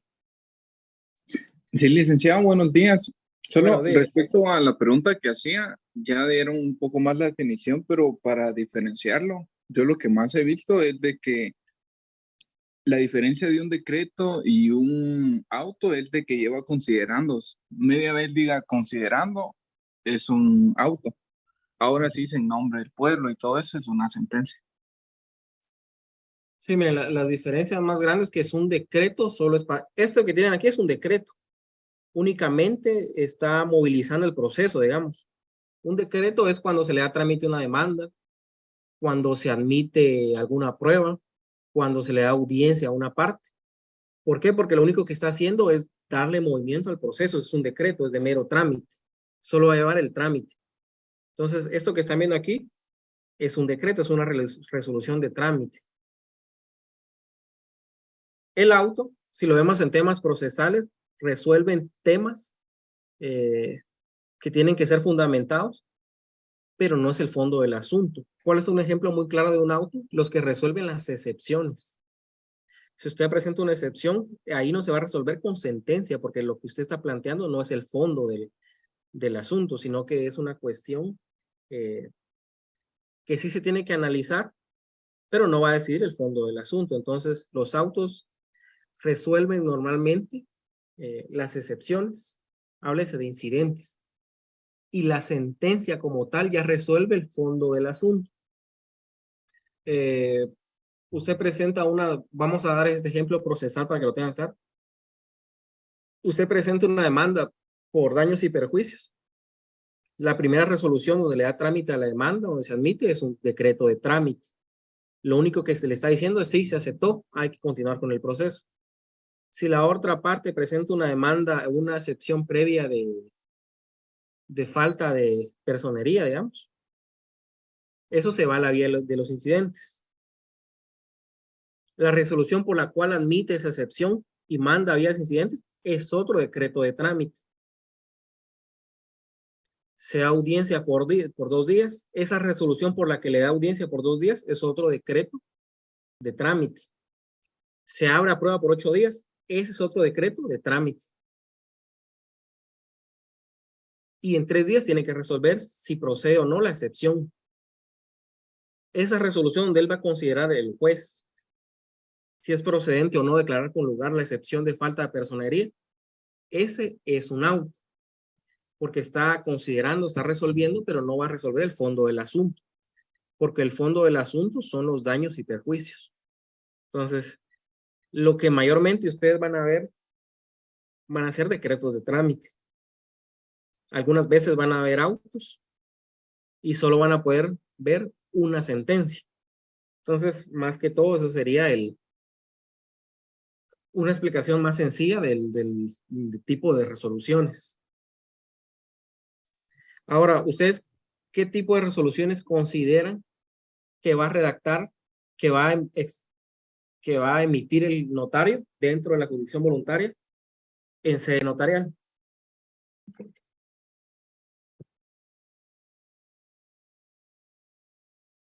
Sí, licenciado, buenos días. Solo Buenos días. respecto a la pregunta que hacía, ya dieron un poco más la definición, pero para diferenciarlo, yo lo que más he visto es de que la diferencia de un decreto y un auto es de que lleva considerando. Media vez diga considerando, es un auto. ahora sí dice en nombre del pueblo y todo eso es una sentencia. Sí, miren, la diferencia más grande es que es un decreto, solo es para, esto que tienen aquí es un decreto, únicamente está movilizando el proceso, digamos. Un decreto es cuando se le da trámite a una demanda, cuando se admite alguna prueba, cuando se le da audiencia a una parte. ¿Por qué? Porque lo único que está haciendo es darle movimiento al proceso, es un decreto, es de mero trámite, solo va a llevar el trámite. Entonces, esto que están viendo aquí es un decreto, es una resolución de trámite. El auto, si lo vemos en temas procesales, resuelven temas que tienen que ser fundamentados, pero no es el fondo del asunto. ¿Cuál es un ejemplo muy claro de un auto? Los que resuelven las excepciones. Si usted presenta una excepción, ahí no se va a resolver con sentencia, porque lo que usted está planteando no es el fondo del asunto, sino que es una cuestión que sí se tiene que analizar, pero no va a decidir el fondo del asunto. Entonces, los autos resuelven normalmente las excepciones, háblese de incidentes, y la sentencia como tal ya resuelve el fondo del asunto. Usted presenta vamos a dar este ejemplo procesal para que lo tengan claro. Usted presenta una demanda por daños y perjuicios. La primera resolución donde le da trámite a la demanda, donde se admite, es un decreto de trámite. Lo único que se le está diciendo es sí, se aceptó, hay que continuar con el proceso. Si la otra parte presenta una demanda, una excepción previa de falta de personería, digamos, eso se va a la vía de los incidentes. La resolución por la cual admite esa excepción y manda a vías incidentes es otro decreto de trámite. Se da audiencia por 2 días. Esa resolución por la que le da audiencia por 2 días es otro decreto de trámite. Se abre a prueba por 8 días. Ese es otro decreto de trámite. Y en 3 días tiene que resolver si procede o no la excepción. Esa resolución donde él va a considerar el juez si es procedente o no declarar con lugar la excepción de falta de personería, ese es un auto, porque está considerando, está resolviendo, pero no va a resolver el fondo del asunto, porque el fondo del asunto son los daños y perjuicios. Entonces, lo que mayormente ustedes van a ver, van a ser decretos de trámite. Algunas veces van a haber autos y solo van a poder ver una sentencia. Entonces, más que todo, eso sería una explicación más sencilla del tipo de resoluciones. Ahora, ¿ustedes qué tipo de resoluciones consideran que va a redactar, que va a emitir el notario dentro de la jurisdicción voluntaria en sede notarial?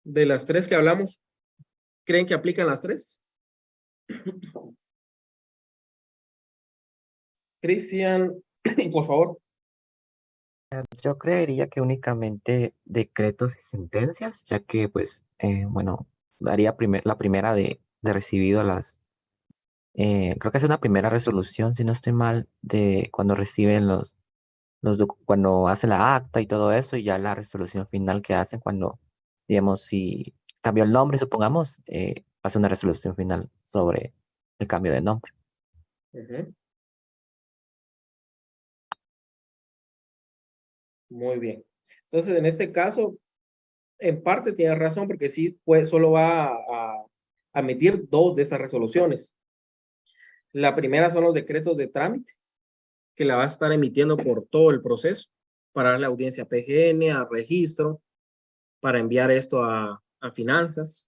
De las 3 que hablamos, ¿creen que aplican las 3? Cristian, por favor. Yo creería que únicamente decretos y sentencias, ya que pues, bueno, daría la primera de recibido las, creo que es una primera resolución, si no estoy mal, de cuando reciben cuando hacen la acta y todo eso, y ya la resolución final que hacen cuando, digamos, si cambió el nombre, supongamos, hace una resolución final sobre el cambio de nombre. Muy bien. Entonces, en este caso, en parte tiene razón, porque sí, pues solo va a emitir 2 de esas resoluciones. La primera son los decretos de trámite, que la va a estar emitiendo por todo el proceso, para darle audiencia a PGN, a registro, para enviar esto a finanzas,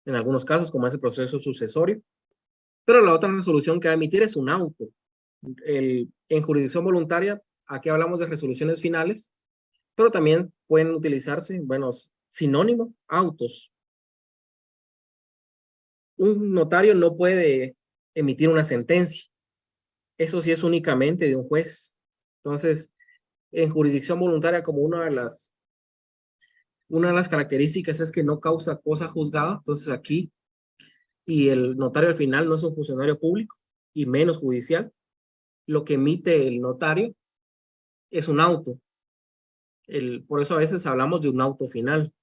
en algunos casos, como es el proceso sucesorio. Pero la otra resolución que va a emitir es un auto. En jurisdicción voluntaria, aquí hablamos de resoluciones finales, pero también pueden utilizarse, bueno, sinónimo, autos. Un notario no puede emitir una sentencia. Eso sí es únicamente de un juez. Entonces, en jurisdicción voluntaria, como una de las características es que no causa cosa juzgada, entonces aquí, y el notario al final no es un funcionario público, y menos judicial, lo que emite el notario es un auto. Por eso a veces hablamos de un auto final,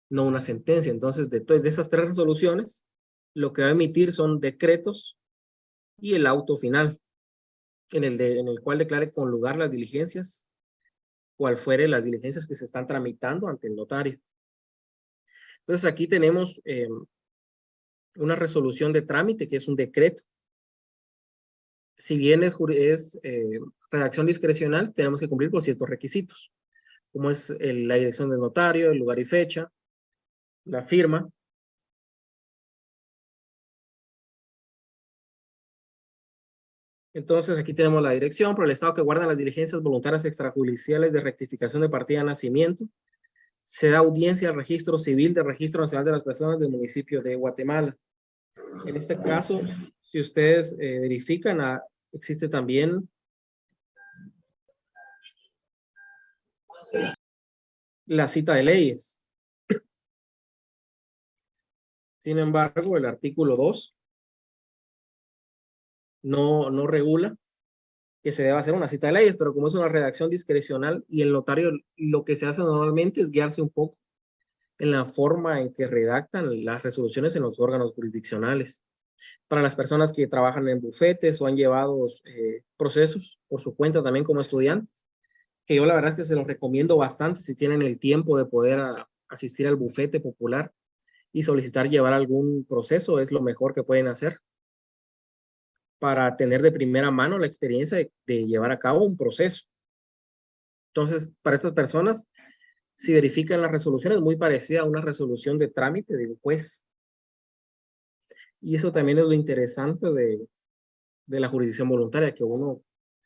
no una sentencia. Entonces, de esas 3 resoluciones, lo que va a emitir son decretos y el auto final, en el cual declare con lugar las diligencias, cual fuere las diligencias que se están tramitando ante el notario. Entonces, aquí tenemos una resolución de trámite, que es un decreto. Si bien es redacción discrecional, tenemos que cumplir con ciertos requisitos, como es la dirección del notario, el lugar y fecha, la firma. Entonces, aquí tenemos la dirección por el estado que guardan las diligencias voluntarias extrajudiciales de rectificación de partida de nacimiento. Se da audiencia al registro civil del Registro Nacional de las Personas del municipio de Guatemala. En este caso, si ustedes verifican, existe también la cita de leyes. Sin embargo, el artículo 2 no regula que se deba hacer una cita de leyes, pero como es una redacción discrecional y el notario lo que se hace normalmente es guiarse un poco en la forma en que redactan las resoluciones en los órganos jurisdiccionales. Para las personas que trabajan en bufetes o han llevado procesos por su cuenta también como estudiantes, que yo la verdad es que se los recomiendo bastante si tienen el tiempo de poder asistir al bufete popular y solicitar llevar algún proceso, es lo mejor que pueden hacer para tener de primera mano la experiencia de llevar a cabo un proceso. Entonces, para estas personas, si verifican la resolución, es muy parecida a una resolución de trámite de un juez. Y eso también es lo interesante de la jurisdicción voluntaria, que uno,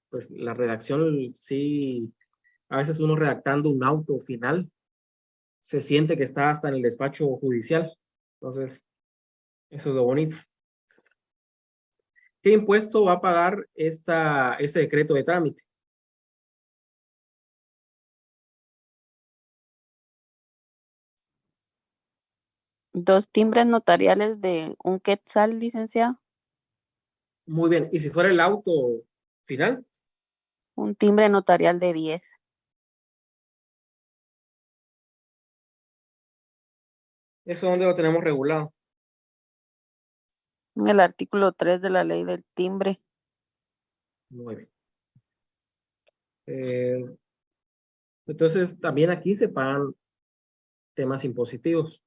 pues la redacción, sí, a veces uno redactando un auto final, se siente que está hasta en el despacho judicial. Entonces, eso es lo bonito. ¿Qué impuesto va a pagar este decreto de trámite? Dos timbres notariales de un quetzal, licenciado. Muy bien. ¿Y si fuera el auto final? Un timbre notarial de 10. ¿Eso dónde lo tenemos regulado? En el artículo 3 de la ley del timbre. Muy bien. Entonces, también aquí se pagan temas impositivos.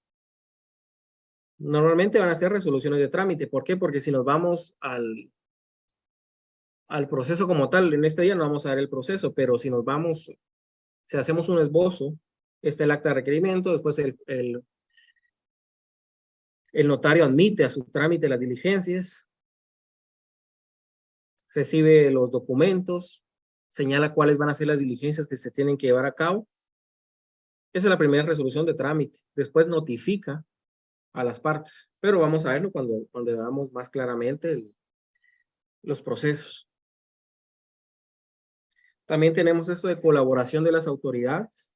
Normalmente van a ser resoluciones de trámite. ¿Por qué? Porque si nos vamos al proceso como tal, en este día no vamos a ver el proceso, pero si nos vamos, si hacemos un esbozo, está el acta de requerimiento, después el notario admite a su trámite las diligencias, recibe los documentos, señala cuáles van a ser las diligencias que se tienen que llevar a cabo. Esa es la primera resolución de trámite. Después notifica a las partes, pero vamos a verlo cuando veamos más claramente los procesos. También tenemos esto de colaboración de las autoridades.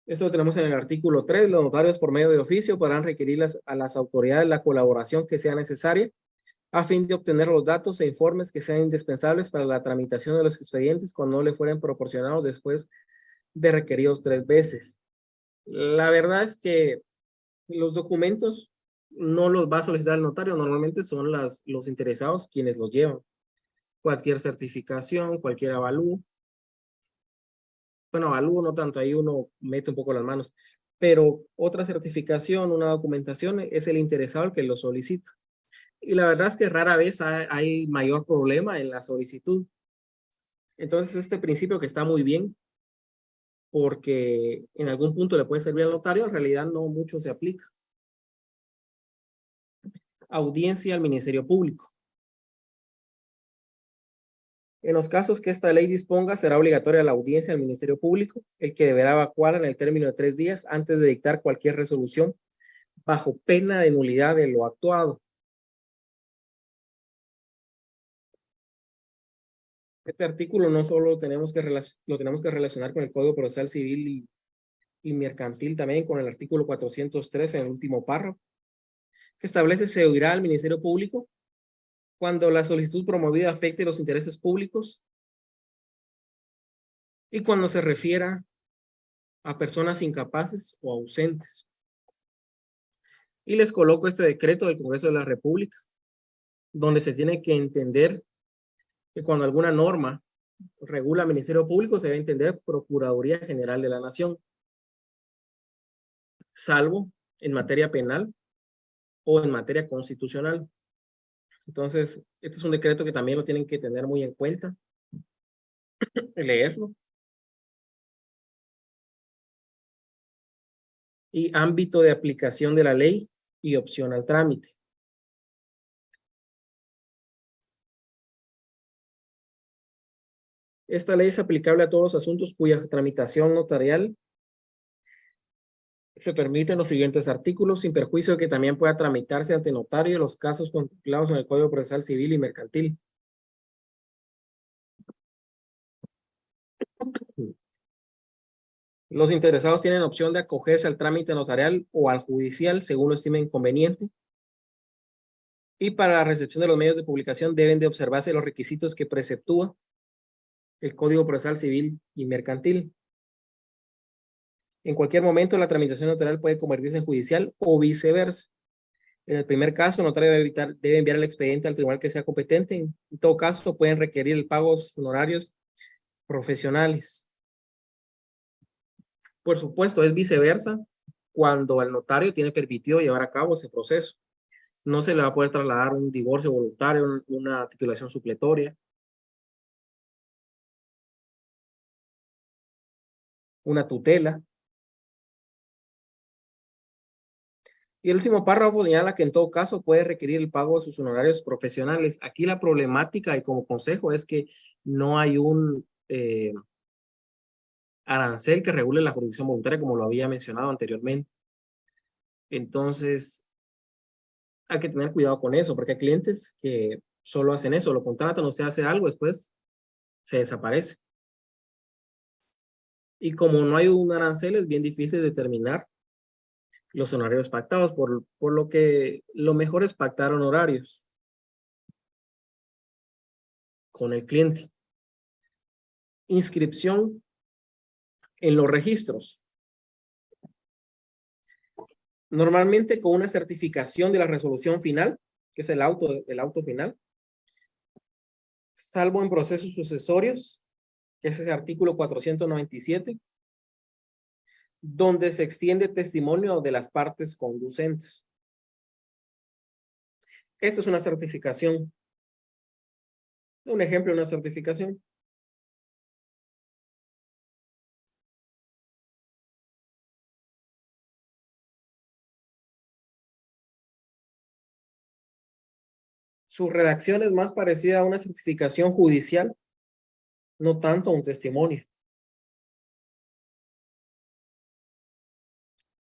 Esto lo tenemos en el artículo 3. Los notarios por medio de oficio podrán requerir a las autoridades la colaboración que sea necesaria a fin de obtener los datos e informes que sean indispensables para la tramitación de los expedientes cuando no le fueren proporcionados después de requeridos 3 veces. La verdad es que los documentos no los va a solicitar el notario, normalmente son los interesados quienes los llevan. Cualquier certificación, cualquier avalúo. Bueno, avalúo no tanto, ahí uno mete un poco las manos, pero otra certificación, una documentación, es el interesado el que lo solicita. Y la verdad es que rara vez hay mayor problema en la solicitud. Entonces, este principio que está muy bien, porque en algún punto le puede servir al notario, en realidad no mucho se aplica. Audiencia al Ministerio Público. En los casos que esta ley disponga, será obligatoria la audiencia al Ministerio Público, el que deberá evacuar en el término de 3 días antes de dictar cualquier resolución, bajo pena de nulidad de lo actuado. Este artículo no solo lo tenemos que relacionar con el Código Procesal Civil y mercantil, también con el artículo 403 en el último párrafo, que establece se oirá al Ministerio Público cuando la solicitud promovida afecte los intereses públicos y cuando se refiera a personas incapaces o ausentes. Y les coloco este decreto del Congreso de la República, donde se tiene que entender que cuando alguna norma regula al Ministerio Público se debe entender Procuraduría General de la Nación, salvo en materia penal o en materia constitucional. Entonces, este es un decreto que también lo tienen que tener muy en cuenta, leerlo. Y ámbito de aplicación de la ley y opción al trámite. Esta ley es aplicable a todos los asuntos cuya tramitación notarial se permite en los siguientes artículos, sin perjuicio de que también pueda tramitarse ante notario los casos contemplados en el Código Procesal Civil y Mercantil. Los interesados tienen opción de acogerse al trámite notarial o al judicial, según lo estimen conveniente. Y para la recepción de los medios de publicación deben de observarse los requisitos que preceptúa el Código Procesal Civil y Mercantil. En cualquier momento la tramitación notarial puede convertirse en judicial o viceversa. En el primer caso, el notario debe enviar el expediente al tribunal que sea competente. En todo caso, pueden requerir el pago de sus honorarios profesionales. Por supuesto, es viceversa cuando el notario tiene permitido llevar a cabo ese proceso. No se le va a poder trasladar un divorcio voluntario, una titulación supletoria, una tutela. Y el último párrafo señala que en todo caso puede requerir el pago de sus honorarios profesionales. Aquí la problemática y como consejo es que no hay un arancel que regule la jurisdicción voluntaria como lo había mencionado anteriormente. Entonces, hay que tener cuidado con eso porque hay clientes que solo hacen eso, lo contratan, usted hace algo, después se desaparece. Y como no hay un arancel, es bien difícil determinar los honorarios pactados, por lo que lo mejor es pactar honorarios con el cliente. Inscripción en los registros. Normalmente con una certificación de la resolución final, que es el auto final, salvo en procesos sucesorios, que es ese artículo 497, donde se extiende testimonio de las partes conducentes. Esto es una certificación. Un ejemplo de una certificación. Su redacción es más parecida a una certificación judicial, no tanto a un testimonio.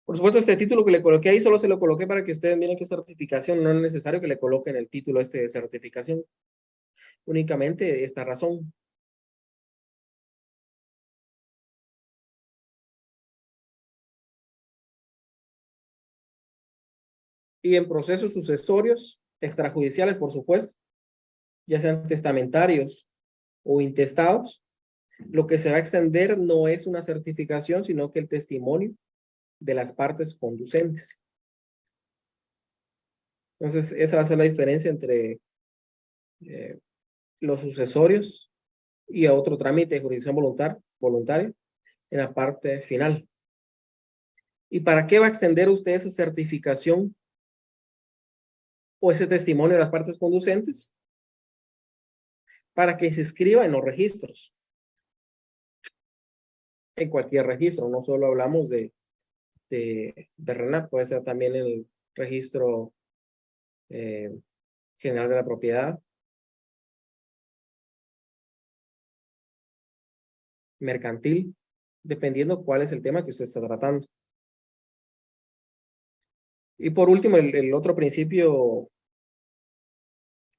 Por supuesto, este título que le coloqué ahí solo se lo coloqué para que ustedes miren que certificación no es necesario que le coloquen el título de certificación. Únicamente esta razón. Y en procesos sucesorios, extrajudiciales, por supuesto, ya sean testamentarios o intestados, lo que se va a extender no es una certificación, sino que el testimonio de las partes conducentes. Entonces, esa va a ser la diferencia entre los sucesorios y a otro trámite de jurisdicción voluntaria en la parte final. ¿Y para qué va a extender usted esa certificación o ese testimonio de las partes conducentes? Para que se escriba en los registros. En cualquier registro, no solo hablamos de RENAP, puede ser también el registro general de la propiedad, mercantil, dependiendo cuál es el tema que usted está tratando. Y por último, el otro principio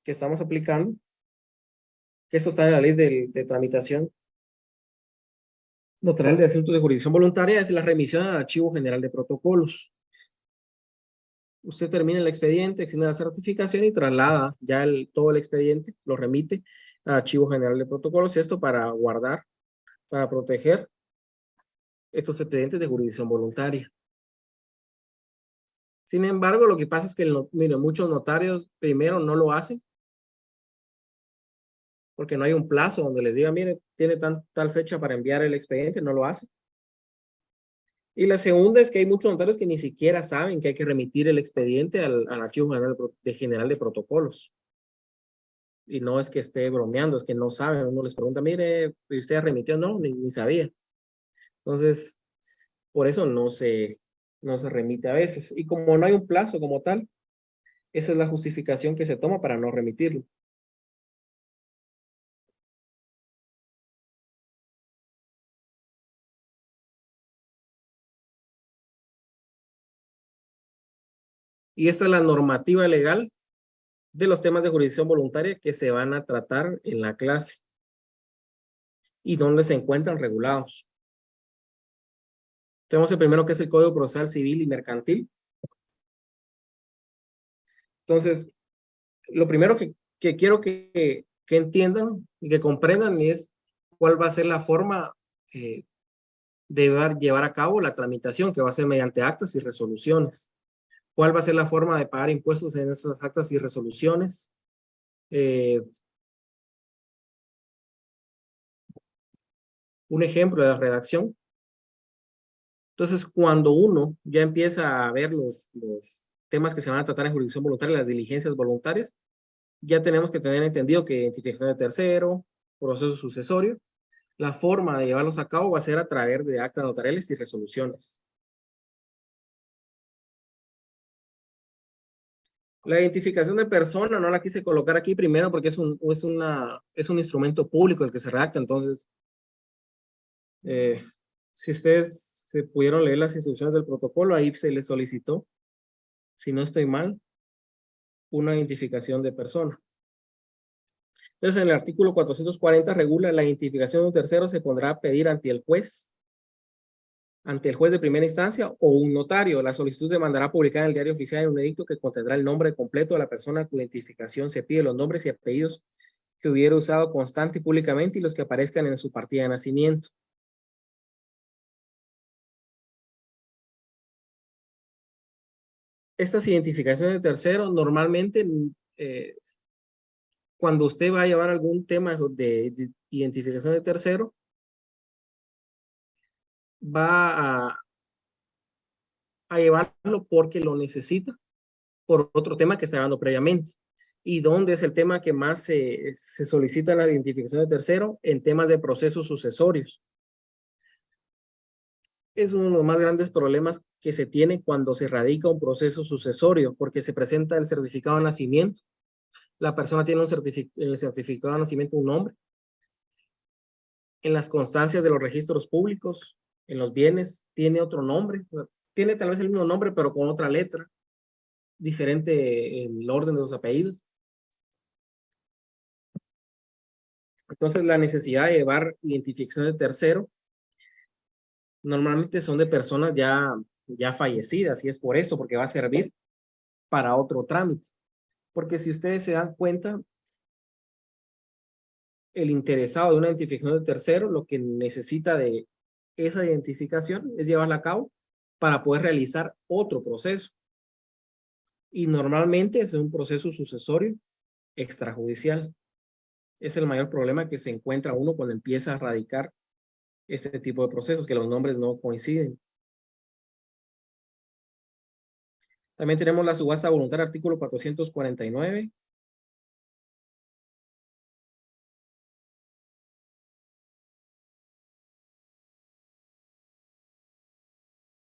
que estamos aplicando, que esto está en la ley de tramitación notarial de asuntos de jurisdicción voluntaria, es la remisión al Archivo General de Protocolos. Usted termina el expediente, extiende la certificación y traslada ya todo el expediente, lo remite al Archivo General de Protocolos, esto para guardar, para proteger estos expedientes de jurisdicción voluntaria. Sin embargo, lo que pasa es que mire, muchos notarios primero no lo hacen porque no hay un plazo donde les diga, mire, tiene tal fecha para enviar el expediente, no lo hacen. Y la segunda es que hay muchos notarios que ni siquiera saben que hay que remitir el expediente al Archivo General de Protocolos. Y no es que esté bromeando, es que no saben. Uno les pregunta, mire, ¿usted remitió? No, ni sabía. Entonces, por eso no se remite a veces. Y como no hay un plazo como tal, esa es la justificación que se toma para no remitirlo. Y esta es la normativa legal de los temas de jurisdicción voluntaria que se van a tratar en la clase y donde se encuentran regulados. Tenemos el primero, que es el Código Procesal Civil y Mercantil. Entonces, lo primero que quiero que entiendan y que comprendan es cuál va a ser la forma de llevar a cabo la tramitación, que va a ser mediante actas y resoluciones. ¿Cuál va a ser la forma de pagar impuestos en esas actas y resoluciones? Un ejemplo de la redacción. Entonces, cuando uno ya empieza a ver los temas que se van a tratar en jurisdicción voluntaria, las diligencias voluntarias, ya tenemos que tener entendido que identificación de tercero, proceso sucesorio, la forma de llevarlos a cabo va a ser a través de actas notariales y resoluciones. La identificación de persona no la quise colocar aquí primero porque es un instrumento público el que se redacta. Entonces, si ustedes se pudieron leer las instrucciones del protocolo, ahí se les solicitó, si no estoy mal, una identificación de persona. Entonces, en el artículo 440 regula la identificación de un tercero se podrá pedir ante el juez de primera instancia o un notario. La solicitud se mandará publicada en el Diario Oficial en un edicto que contendrá el nombre completo de la persona cuya identificación se pide, los nombres y apellidos que hubiera usado constante y públicamente y los que aparezcan en su partida de nacimiento. Estas identificaciones de terceros normalmente cuando usted va a llevar algún tema de identificación de tercero, va a llevarlo porque lo necesita por otro tema que está dando previamente. ¿Y dónde es el tema que más se solicita la identificación de tercero? En temas de procesos sucesorios. Es uno de los más grandes problemas que se tiene cuando se radica un proceso sucesorio, porque se presenta el certificado de nacimiento. La persona tiene en el certificado de nacimiento un nombre. En las constancias de los registros públicos, en los bienes, tiene otro nombre. Tiene tal vez el mismo nombre, pero con otra letra. Diferente el orden de los apellidos. Entonces, la necesidad de llevar identificación de tercero normalmente son de personas ya fallecidas, y es por eso, porque va a servir para otro trámite. Porque si ustedes se dan cuenta, el interesado de una identificación de tercero, lo que necesita de esa identificación es llevarla a cabo para poder realizar otro proceso. Y normalmente es un proceso sucesorio extrajudicial. Es el mayor problema que se encuentra uno cuando empieza a radicar este tipo de procesos, que los nombres no coinciden. También tenemos la subasta voluntaria, artículo 449.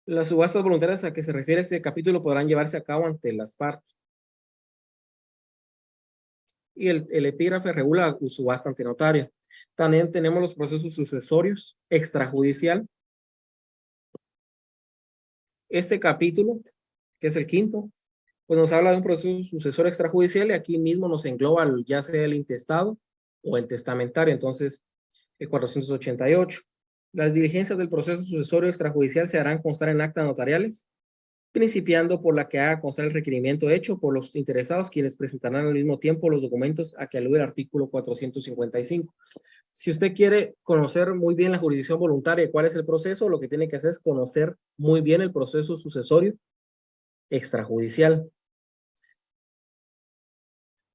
Las subastas voluntarias a que se refiere este capítulo podrán llevarse a cabo ante las partes. Y el epígrafe regula la subasta ante notario. También tenemos los procesos sucesorios extrajudicial. Este capítulo, que es el quinto, pues nos habla de un proceso sucesorio extrajudicial y aquí mismo nos engloba ya sea el intestado o el testamentario. Entonces, el 488. Las diligencias del proceso sucesorio extrajudicial se harán constar en actas notariales principiando por la que haga constar el requerimiento hecho por los interesados, quienes presentarán al mismo tiempo los documentos a que alude el artículo 455. Si usted quiere conocer muy bien la jurisdicción voluntaria y cuál es el proceso, lo que tiene que hacer es conocer muy bien el proceso sucesorio extrajudicial.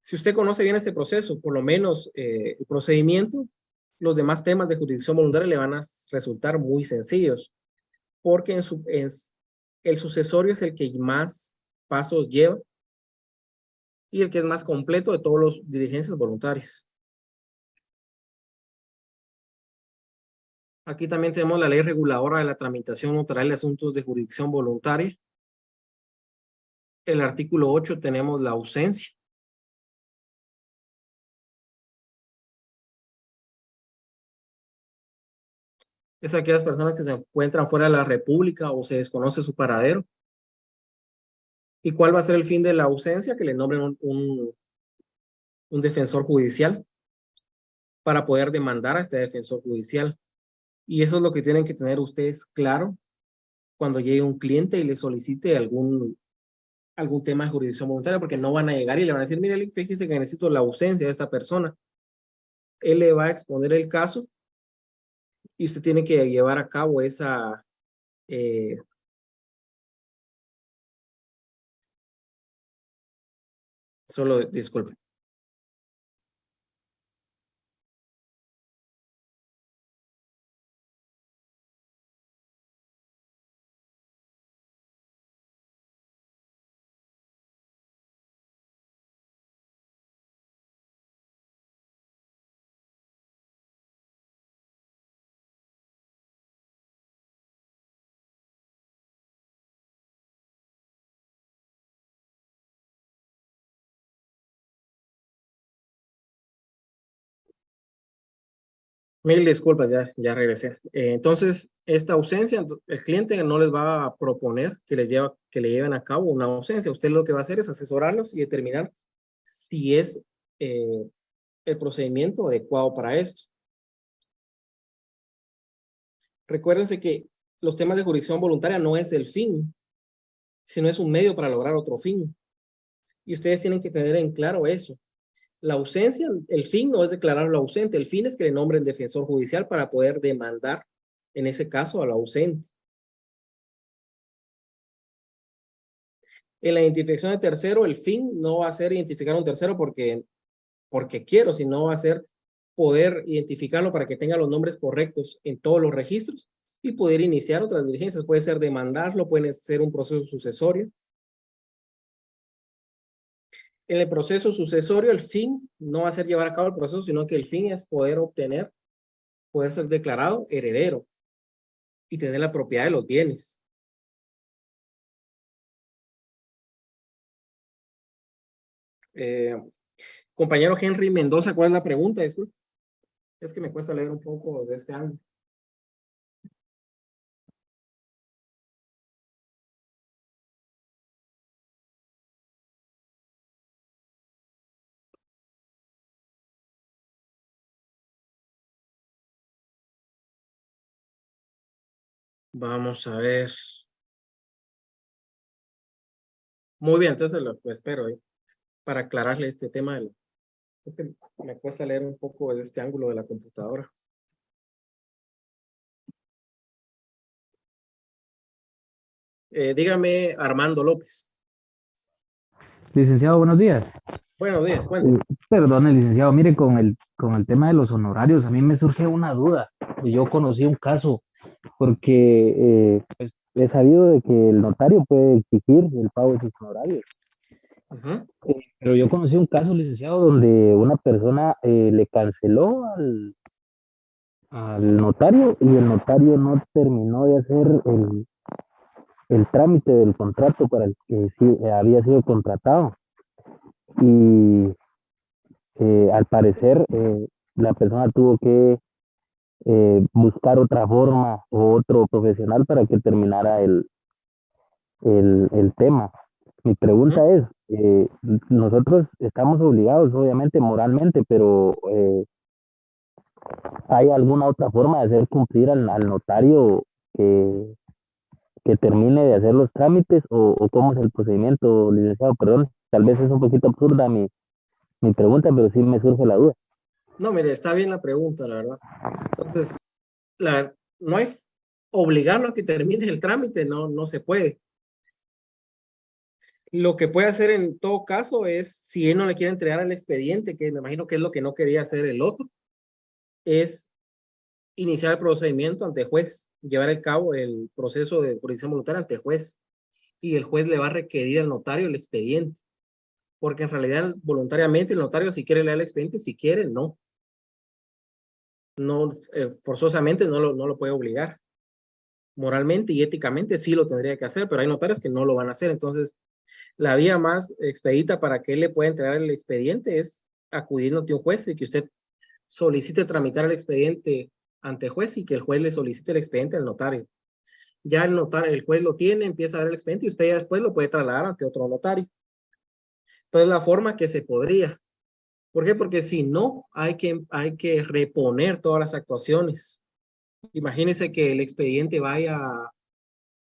Si usted conoce bien este proceso, por lo menos el procedimiento, los demás temas de jurisdicción voluntaria le van a resultar muy sencillos, porque el sucesorio es el que más pasos lleva y el que es más completo de todas las diligencias voluntarias. Aquí también tenemos la ley reguladora de la tramitación notarial de asuntos de jurisdicción voluntaria. El artículo 8 tenemos la ausencia. Es aquellas personas que se encuentran fuera de la República o se desconoce su paradero. ¿Y cuál va a ser el fin de la ausencia? Que le nombren un defensor judicial para poder demandar a este defensor judicial. Y eso es lo que tienen que tener ustedes claro cuando llegue un cliente y le solicite algún tema de jurisdicción voluntaria, porque no van a llegar y le van a decir, mire, fíjese que necesito la ausencia de esta persona. Él le va a exponer el caso y usted tiene que llevar a cabo esa solo disculpe. Mil disculpas, ya regresé. Entonces, esta ausencia, el cliente no les va a proponer que le lleven a cabo una ausencia. Usted lo que va a hacer es asesorarlos y determinar si es el procedimiento adecuado para esto. Recuérdense que los temas de jurisdicción voluntaria no es el fin, sino es un medio para lograr otro fin. Y ustedes tienen que tener en claro eso. La ausencia, el fin no es declararlo ausente, el fin es que le nombren defensor judicial para poder demandar, en ese caso, al ausente. En la identificación de tercero, el fin no va a ser identificar a un tercero porque quiero, sino va a ser poder identificarlo para que tenga los nombres correctos en todos los registros y poder iniciar otras diligencias. Puede ser demandarlo, puede ser un proceso sucesorio. En el proceso sucesorio, el fin no va a ser llevar a cabo el proceso, sino que el fin es poder ser declarado heredero y tener la propiedad de los bienes. Compañero Henry Mendoza, ¿cuál es la pregunta? Disculpe. Es que me cuesta leer un poco de este ángulo. Vamos a ver. Muy bien, entonces lo espero para aclararle este tema. Es que me cuesta leer un poco de este ángulo de la computadora. Dígame, Armando López. Licenciado, buenos días. Buenos días, cuénteme. Perdone, licenciado, mire, con el tema de los honorarios, a mí me surge una duda. Yo conocí un caso, porque pues, he sabido de que el notario puede exigir el pago de sus honorarios. Pero yo conocí un caso, licenciado, donde una persona le canceló al notario y el notario no terminó de hacer el trámite del contrato para el que sí había sido contratado. Y al parecer la persona tuvo que buscar otra forma o otro profesional para que terminara el tema. Mi pregunta es, nosotros estamos obligados, obviamente, moralmente, pero ¿hay alguna otra forma de hacer cumplir al notario que termine de hacer los trámites o cómo es el procedimiento, licenciado? Perdón, tal vez es un poquito absurda mi pregunta, pero sí me surge la duda. No, mire, está bien la pregunta, la verdad. Entonces, no es obligarlo a que termine el trámite, no se puede. Lo que puede hacer en todo caso es, si él no le quiere entregar el expediente, que me imagino que es lo que no quería hacer el otro, es iniciar el procedimiento ante juez, llevar a cabo el proceso de jurisdicción voluntaria ante juez, y el juez le va a requerir al notario el expediente, porque en realidad voluntariamente el notario, si quiere leer el expediente, si quiere, no. No, forzosamente no lo puede obligar. Moralmente y éticamente sí lo tendría que hacer, pero hay notarios que no lo van a hacer. Entonces, la vía más expedita para que él le pueda entregar el expediente es acudiendo ante un juez y que usted solicite tramitar el expediente ante juez y que el juez le solicite el expediente al notario. Ya el juez lo tiene, empieza a ver el expediente y usted ya después lo puede trasladar ante otro notario. Entonces, la forma que se podría. ¿Por qué? Porque si no, hay que reponer todas las actuaciones. Imagínese que el expediente vaya,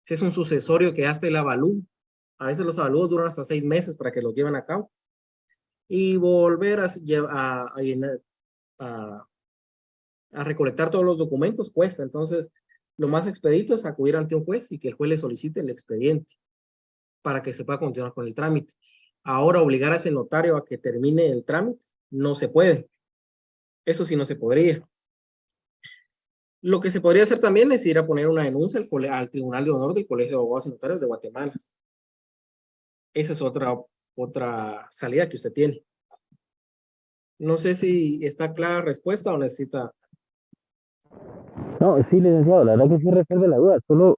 si es un sucesorio que hace el avalúo, a veces los avalúos duran hasta 6 meses para que los lleven a cabo. Y volver a recolectar todos los documentos cuesta. Entonces, lo más expedito es acudir ante un juez y que el juez le solicite el expediente para que se pueda continuar con el trámite. Ahora, obligar a ese notario a que termine el trámite no se puede. Eso sí no se podría. Lo que se podría hacer también es ir a poner una denuncia al Tribunal de Honor del Colegio de Abogados y Notarios de Guatemala. Esa es otra salida que usted tiene. No sé si está clara la respuesta o necesita. No, sí, licenciado, la verdad que sí resuelve la duda, solo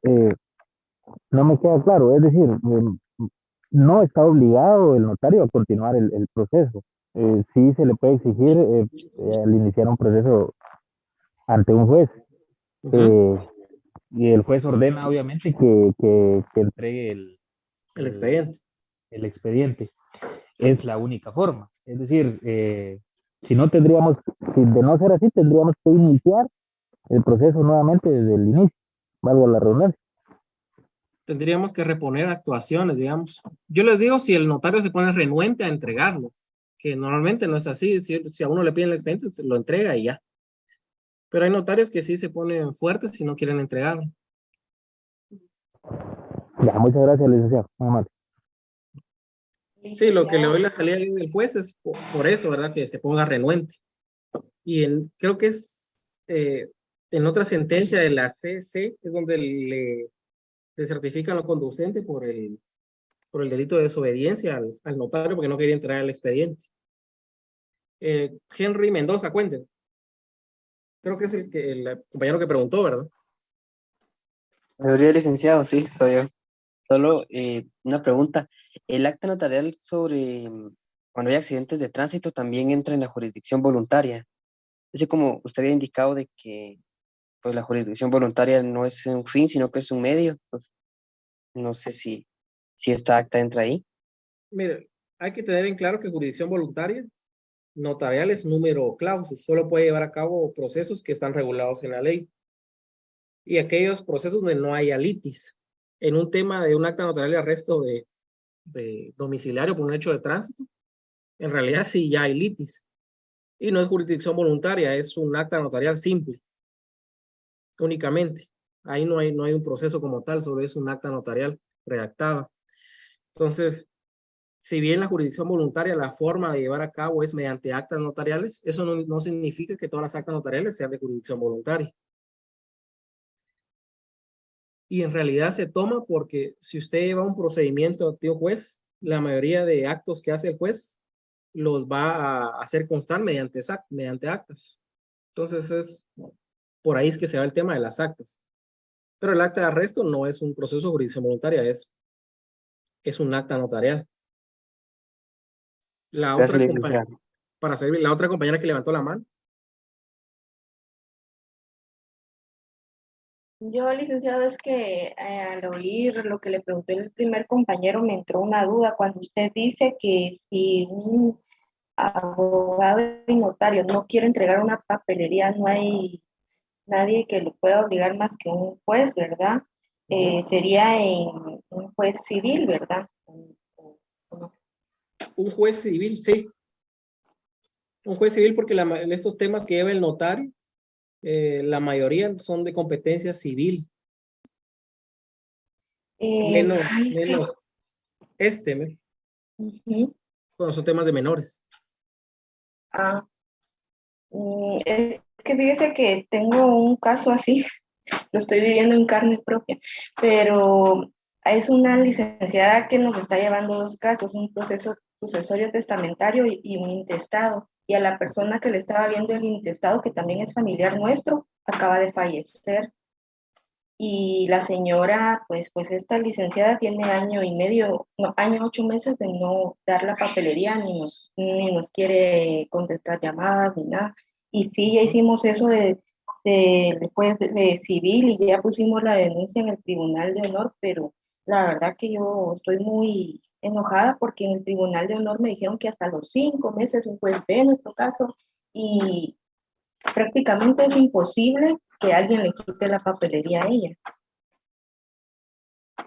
no me queda claro, es decir, no está obligado el notario a continuar el proceso. Sí se le puede exigir al iniciar un proceso ante un juez. Y el juez ordena, obviamente, que entregue el expediente. El expediente. Es la única forma. Es decir, si no tendríamos, si de no ser así, tendríamos que iniciar el proceso nuevamente desde el inicio, valga la redundancia. Tendríamos que reponer actuaciones, digamos. Yo les digo si el notario se pone renuente a entregarlo, que normalmente no es así. Si a uno le piden el expediente, se lo entrega y ya. Pero hay notarios que sí se ponen fuertes si no quieren entregarlo. Ya, muchas gracias, licenciado. Muy amable. Sí, lo que le doy la salida del juez es por eso, ¿verdad? Que se ponga renuente. Y creo que es en otra sentencia de la CC, es donde le certifican lo conducente por el delito de desobediencia al notario porque no quería entregar el expediente. Henry Mendoza, cuente. Creo que es el compañero que preguntó, ¿verdad? Buenos días, licenciado, sí, soy yo. Solo una pregunta. ¿El acta notarial sobre cuando hay accidentes de tránsito también entra en la jurisdicción voluntaria? Es como usted había indicado de que pues, la jurisdicción voluntaria no es un fin, sino que es un medio. Pues, no sé si esta acta entra ahí. Mire, hay que tener en claro que jurisdicción voluntaria notarial es número clausus, solo puede llevar a cabo procesos que están regulados en la ley. Y aquellos procesos donde no haya litis. En un tema de un acta notarial de arresto de domiciliario por un hecho de tránsito, en realidad sí ya hay litis. Y no es jurisdicción voluntaria, es un acta notarial simple. Únicamente. Ahí no hay un proceso como tal, solo es un acta notarial redactada. Entonces, si bien la jurisdicción voluntaria, la forma de llevar a cabo es mediante actas notariales, eso no significa que todas las actas notariales sean de jurisdicción voluntaria. Y en realidad se toma porque si usted lleva un procedimiento ante un juez, la mayoría de actos que hace el juez los va a hacer constar mediante actas. Entonces por ahí es que se va el tema de las actas. Pero el acta de arresto no es un proceso de jurisdicción voluntaria, es un acta notarial. La otra compañera, para servir, la otra compañera que levantó la mano. Yo, licenciado, es que al oír lo que le preguntó el primer compañero me entró una duda cuando usted dice que si un abogado y notario no quiere entregar una papelería, no hay nadie que lo pueda obligar más que un juez, ¿verdad? sería en un juez civil, ¿verdad? Un juez civil, sí. Un juez civil porque estos temas que lleva el notario, la mayoría son de competencia civil. Menos ¿no? Bueno, son temas de menores. Es que fíjese que tengo un caso así, lo estoy viviendo en carne propia, pero es una licenciada que nos está llevando dos casos, un proceso sucesorio testamentario y un intestado. Y a la persona que le estaba viendo el intestado, que también es familiar nuestro, acaba de fallecer. Y la señora, pues esta licenciada tiene año y medio, no, año 8 meses de no dar la papelería, ni nos quiere contestar llamadas, ni nada. Y sí, ya hicimos eso después de civil y ya pusimos la denuncia en el Tribunal de Honor, pero la verdad que yo estoy muy enojada porque en el Tribunal de Honor me dijeron que hasta los 5 meses un juez ve nuestro caso y prácticamente es imposible que alguien le quite la papelería a ella.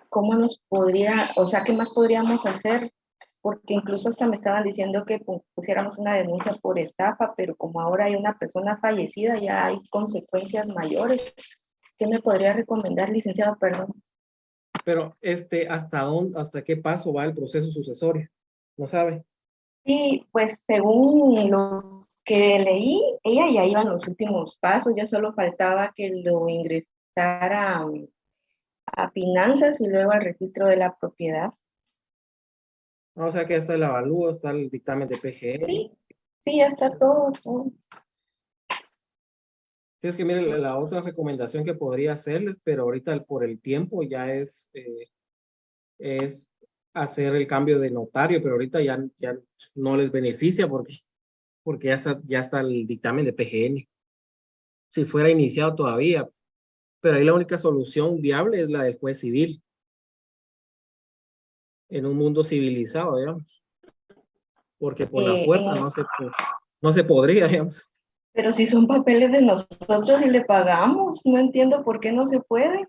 ¿Cómo nos podría, o sea, qué más podríamos hacer? Porque incluso hasta me estaban diciendo que pusiéramos una denuncia por estafa, pero como ahora hay una persona fallecida, ya hay consecuencias mayores. ¿Qué me podría recomendar, licenciado? Perdón. Pero ¿hasta qué paso va el proceso sucesorio? ¿No sabe? Sí, pues según lo que leí, ella ya iba en los últimos pasos, ya solo faltaba que lo ingresara a finanzas y luego al registro de la propiedad. O sea que hasta el avalúo, está el dictamen de PGR. Sí, ya está todo. Sí, es que mire, la otra recomendación que podría hacerles, pero ahorita por el tiempo ya es hacer el cambio de notario, pero ahorita ya no les beneficia porque ya está el dictamen de PGN. Si fuera iniciado todavía, pero ahí la única solución viable es la del juez civil. En un mundo civilizado, digamos. Porque por la fuerza no se podría, digamos. Pero si son papeles de nosotros y le pagamos, no entiendo por qué no se puede.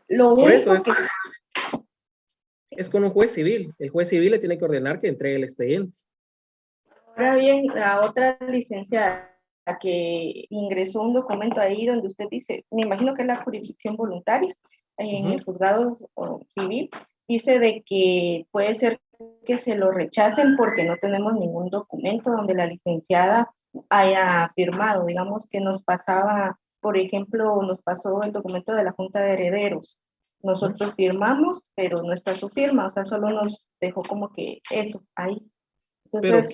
Lo por único eso es con un juez civil. El juez civil le tiene que ordenar que entregue el expediente. Ahora bien, la otra licenciada que ingresó un documento ahí donde usted dice, me imagino que es la jurisdicción voluntaria en el juzgado civil, dice de que puede ser que se lo rechacen porque no tenemos ningún documento donde la licenciada haya firmado. Digamos que nos pasaba, por ejemplo, nos pasó el documento de la Junta de Herederos. Nosotros firmamos, pero no está su firma, o sea, solo nos dejó como que eso ahí. Entonces,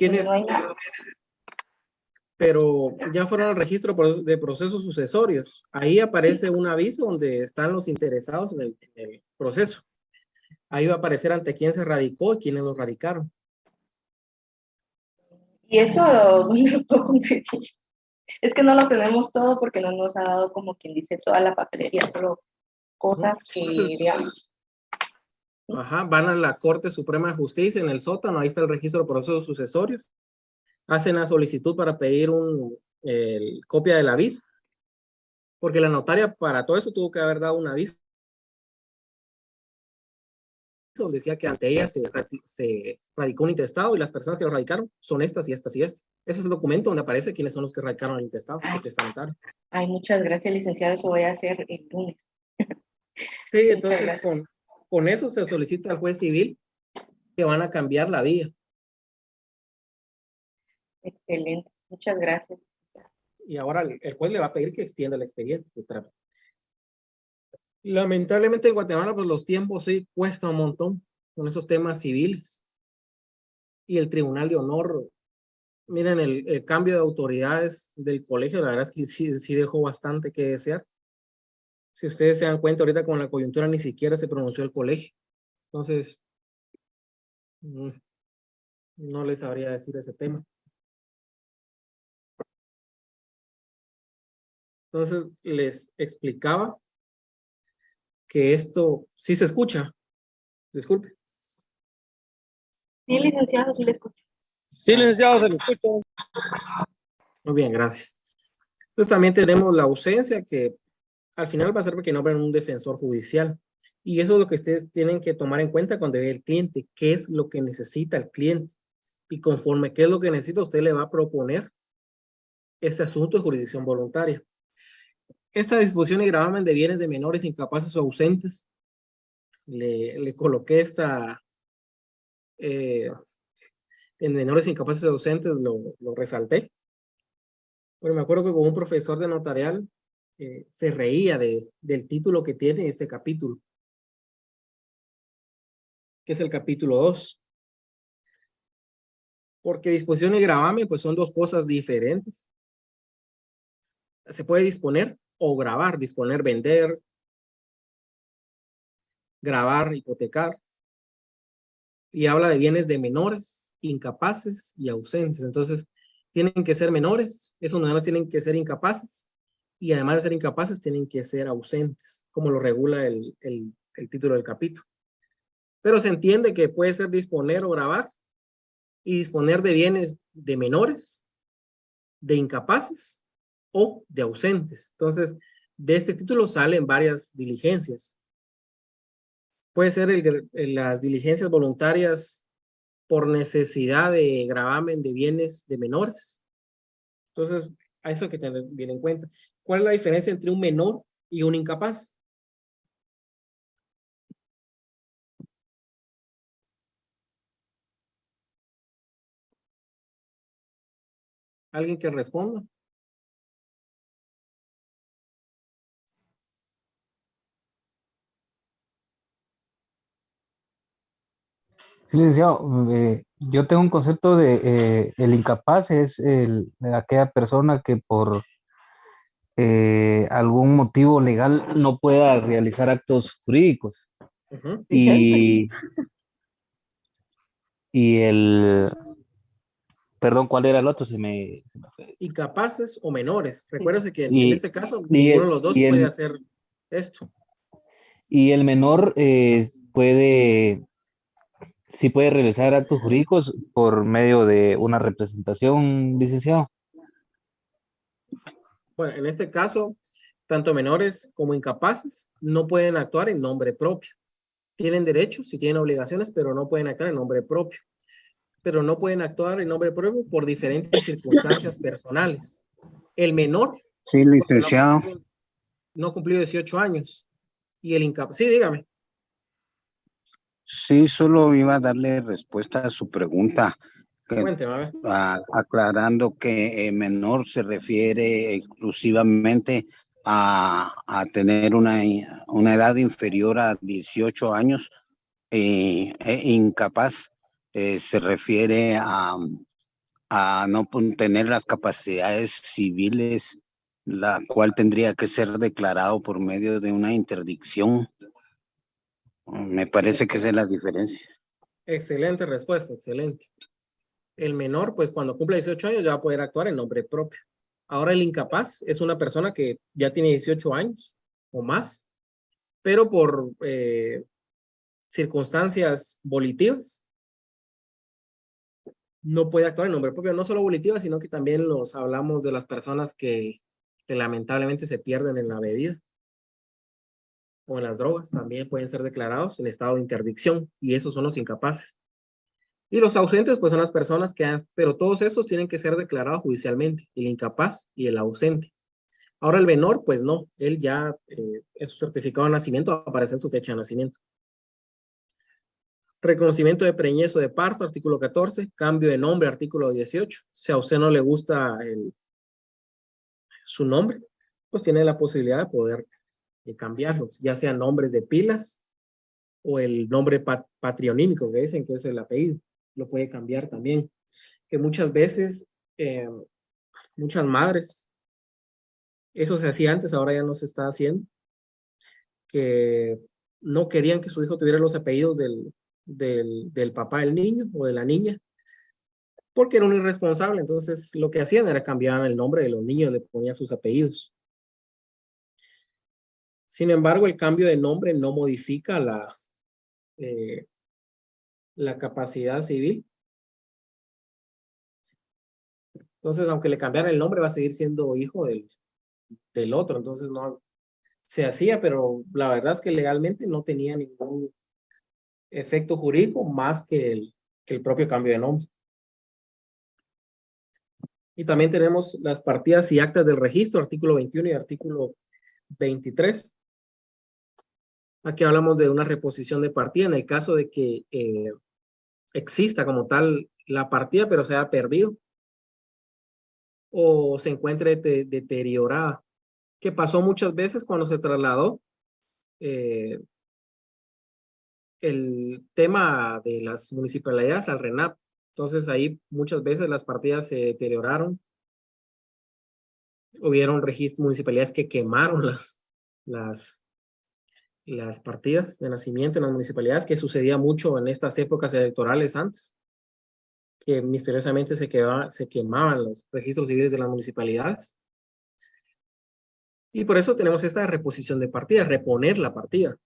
pero ya fueron al registro de procesos sucesorios. Ahí aparece un aviso donde están los interesados en el proceso. Ahí va a aparecer ante quién se radicó y quiénes lo radicaron. Y eso no lo puedo conseguir. Es que no lo tenemos todo porque no nos ha dado, como quien dice, toda la papelería, solo cosas que, digamos. Ajá, van a la Corte Suprema de Justicia en el sótano, ahí está el registro de procesos sucesorios. Hacen la solicitud para pedir copia del aviso, porque la notaria para todo eso tuvo que haber dado un aviso donde decía que ante ella se radicó un intestado y las personas que lo radicaron son estas y estas y estas. Ese es el documento donde aparece quiénes son los que radicaron el intestado, el testamentario. Ay, muchas gracias, licenciado, eso voy a hacer el lunes. Sí, entonces con eso se solicita al juez civil que van a cambiar la vía. Excelente, muchas gracias. Y ahora el juez le va a pedir que extienda el expediente. Lamentablemente en Guatemala pues los tiempos sí cuesta un montón con esos temas civiles. Y el Tribunal de Honor, miren el cambio de autoridades del colegio, la verdad es que sí dejó bastante que desear. Si ustedes se dan cuenta ahorita con la coyuntura ni siquiera se pronunció el colegio. Entonces, no les sabría decir ese tema. Entonces les explicaba que esto sí se escucha. Disculpe. Sí, licenciado, sí le escucho. Sí, licenciado, se le escucha. Muy bien, gracias. Entonces también tenemos la ausencia que al final va a ser porque nombren un defensor judicial. Y eso es lo que ustedes tienen que tomar en cuenta cuando ve el cliente, qué es lo que necesita el cliente. Y conforme qué es lo que necesita, usted le va a proponer este asunto de jurisdicción voluntaria. Esta disposición y gravamen de bienes de menores incapaces o ausentes, le coloqué esta, en menores incapaces o ausentes, lo resalté. Pero me acuerdo que con un profesor de notarial se reía del título que tiene este capítulo, que es el capítulo 2. Porque disposición y gravamen pues son dos cosas diferentes. Se puede disponer o gravar, disponer, vender, gravar, hipotecar. Y habla de bienes de menores, incapaces y ausentes. Entonces, tienen que ser menores, esos menores tienen que ser incapaces, y además de ser incapaces, tienen que ser ausentes, como lo regula el título del capítulo. Pero se entiende que puede ser disponer o gravar, y disponer de bienes de menores, de incapaces o de ausentes. Entonces, de este título salen varias diligencias. Puede ser las diligencias voluntarias por necesidad de gravamen de bienes de menores. Entonces, a eso hay que tener bien en cuenta. ¿Cuál es la diferencia entre un menor y un incapaz? ¿Alguien que responda? Sí, licenciado, yo tengo un concepto de el incapaz es aquella persona que por algún motivo legal no pueda realizar actos jurídicos. Y, y el, perdón, ¿cuál era el otro? Se me fue. Incapaces o menores. Recuérdese que en Y, este caso y ninguno de el, los dos y puede el, hacer esto. y el menor sí puede realizar actos jurídicos por medio de una representación, licenciado. Bueno, en este caso, tanto menores como incapaces no pueden actuar en nombre propio. Tienen derechos y tienen obligaciones, pero no pueden actuar en nombre propio. Pero no pueden actuar en nombre propio por diferentes circunstancias personales. El menor, Sí, porque licenciado. no cumplió 18 años. Y el incapaz, sí, dígame. Sí, solo iba a darle respuesta a su pregunta, Cuénteme, a ver. aclarando que menor se refiere exclusivamente a tener una edad inferior a 18 años. Incapaz se refiere a no tener las capacidades civiles, la cual tendría que ser declarado por medio de una interdicción. Me parece que esa es la diferencia. Excelente respuesta, excelente. El menor, pues cuando cumple 18 años ya va a poder actuar en nombre propio. Ahora el incapaz es una persona que ya tiene 18 años o más, pero por circunstancias volitivas no puede actuar en nombre propio. No solo volitivas, sino que también hablamos de las personas que lamentablemente se pierden en la bebida o en las drogas. También pueden ser declarados en estado de interdicción, y esos son los incapaces. Y los ausentes, pues son las personas que pero todos esos tienen que ser declarados judicialmente, el incapaz y el ausente. Ahora el menor, pues no, él ya en su certificado de nacimiento va a aparecer su fecha de nacimiento. Reconocimiento de preñez o de parto, artículo 14, cambio de nombre, artículo 18. Si a usted no le gusta su nombre, pues tiene la posibilidad de poder cambiarlos, ya sean nombres de pilas o el nombre patrionímico, que dicen que es el apellido, lo puede cambiar también. Que muchas veces, muchas madres, eso se hacía antes, ahora ya no se está haciendo, que no querían que su hijo tuviera los apellidos del papá del niño o de la niña, porque era un irresponsable. Entonces lo que hacían era cambiar el nombre de los niños, le ponían sus apellidos. Sin embargo, el cambio de nombre no modifica la capacidad civil. Entonces, aunque le cambiara el nombre, va a seguir siendo hijo del otro. Entonces, no se hacía, pero la verdad es que legalmente no tenía ningún efecto jurídico más que el propio cambio de nombre. Y también tenemos las partidas y actas del registro, artículo 21 y artículo 23. Aquí hablamos de una reposición de partida en el caso de que exista como tal la partida, pero se haya perdido o se encuentre deteriorada, que pasó muchas veces cuando se trasladó el tema de las municipalidades al RENAP. Entonces ahí muchas veces las partidas se deterioraron. Hubieron registros municipalidades que quemaron las partidas de nacimiento en las municipalidades, que sucedía mucho en estas épocas electorales antes, que misteriosamente se quemaban los registros civiles de las municipalidades. Y por eso tenemos esta reposición de partida, reponer la partida.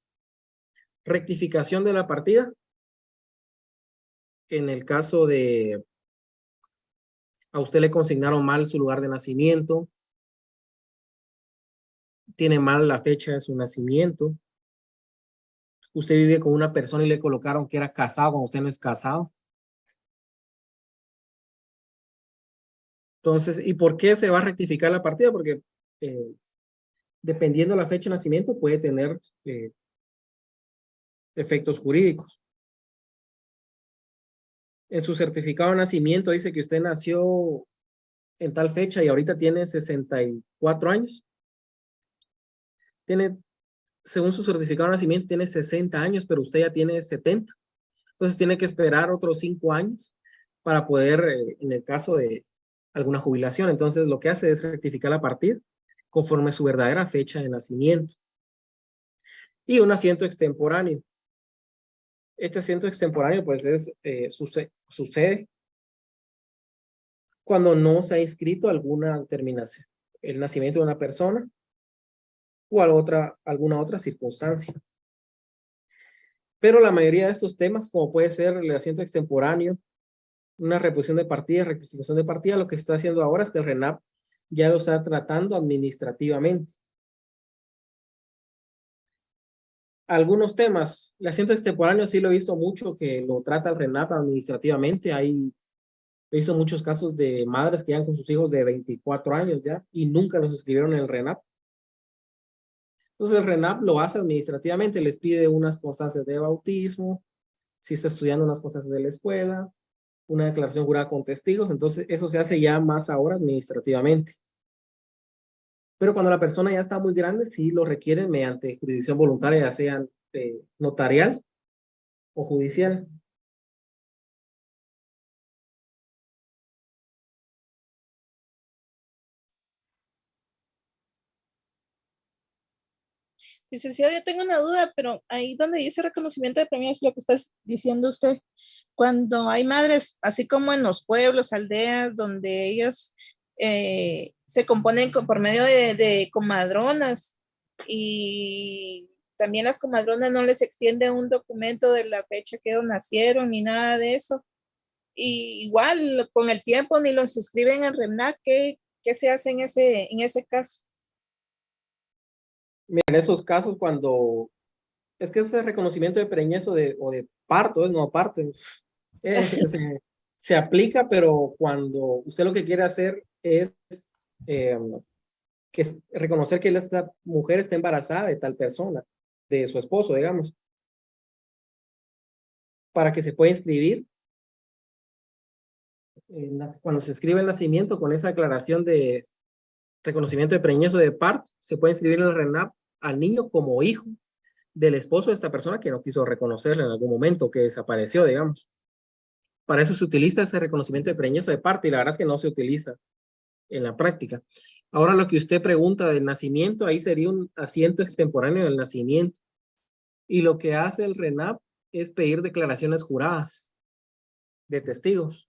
Rectificación de la partida. En el caso de a usted le consignaron mal su lugar de nacimiento, tiene mal la fecha de su nacimiento, usted vive con una persona y le colocaron que era casado cuando usted no es casado. Entonces, ¿y por qué se va a rectificar la partida? Porque dependiendo de la fecha de nacimiento puede tener efectos jurídicos. En su certificado de nacimiento dice que usted nació en tal fecha y ahorita tiene 64 años. Según su certificado de nacimiento, tiene 60 años, pero usted ya tiene 70. Entonces tiene que esperar otros 5 años para poder, en el caso de alguna jubilación. Entonces lo que hace es rectificar la partida conforme a su verdadera fecha de nacimiento. Y un asiento extemporáneo. Este asiento extemporáneo pues sucede cuando no se ha inscrito alguna terminación, el nacimiento de una persona o alguna otra circunstancia. Pero la mayoría de estos temas, como puede ser el asiento extemporáneo, una reposición de partida, rectificación de partida, lo que se está haciendo ahora es que el RENAP ya lo está tratando administrativamente. Algunos temas, el asiento extemporáneo sí lo he visto mucho que lo trata el RENAP administrativamente. He visto muchos casos de madres que llegan con sus hijos de 24 años ya y nunca los escribieron en el RENAP. Entonces el RENAP lo hace administrativamente, les pide unas constancias de bautismo, si está estudiando unas constancias de la escuela, una declaración jurada con testigos, entonces eso se hace ya más ahora administrativamente. Pero cuando la persona ya está muy grande, sí lo requieren mediante jurisdicción voluntaria, ya sea notarial o judicial. Licenciado, yo tengo una duda, pero ahí donde dice reconocimiento de premios, lo que está diciendo usted, cuando hay madres, así como en los pueblos, aldeas, donde ellas se componen por medio de comadronas y también las comadronas no les extienden un documento de la fecha que ellos nacieron ni nada de eso. Y igual con el tiempo ni los inscriben en RENAP, ¿qué se hace en ese caso? Mira, en esos casos cuando es que ese reconocimiento de preñez o de parto, no aparte, se aplica, pero cuando usted lo que quiere hacer es reconocer que esa mujer está embarazada de tal persona, de su esposo, digamos, para que se pueda inscribir. Cuando se escribe el nacimiento con esa declaración de reconocimiento de preñez o de parto, se puede inscribir en el RENAP al niño como hijo del esposo de esta persona que no quiso reconocerle en algún momento, que desapareció, digamos. Para eso se utiliza ese reconocimiento de preñez o de parto y la verdad es que no se utiliza en la práctica. Ahora lo que usted pregunta del nacimiento, ahí sería un asiento extemporáneo del nacimiento. Y lo que hace el RENAP es pedir declaraciones juradas de testigos.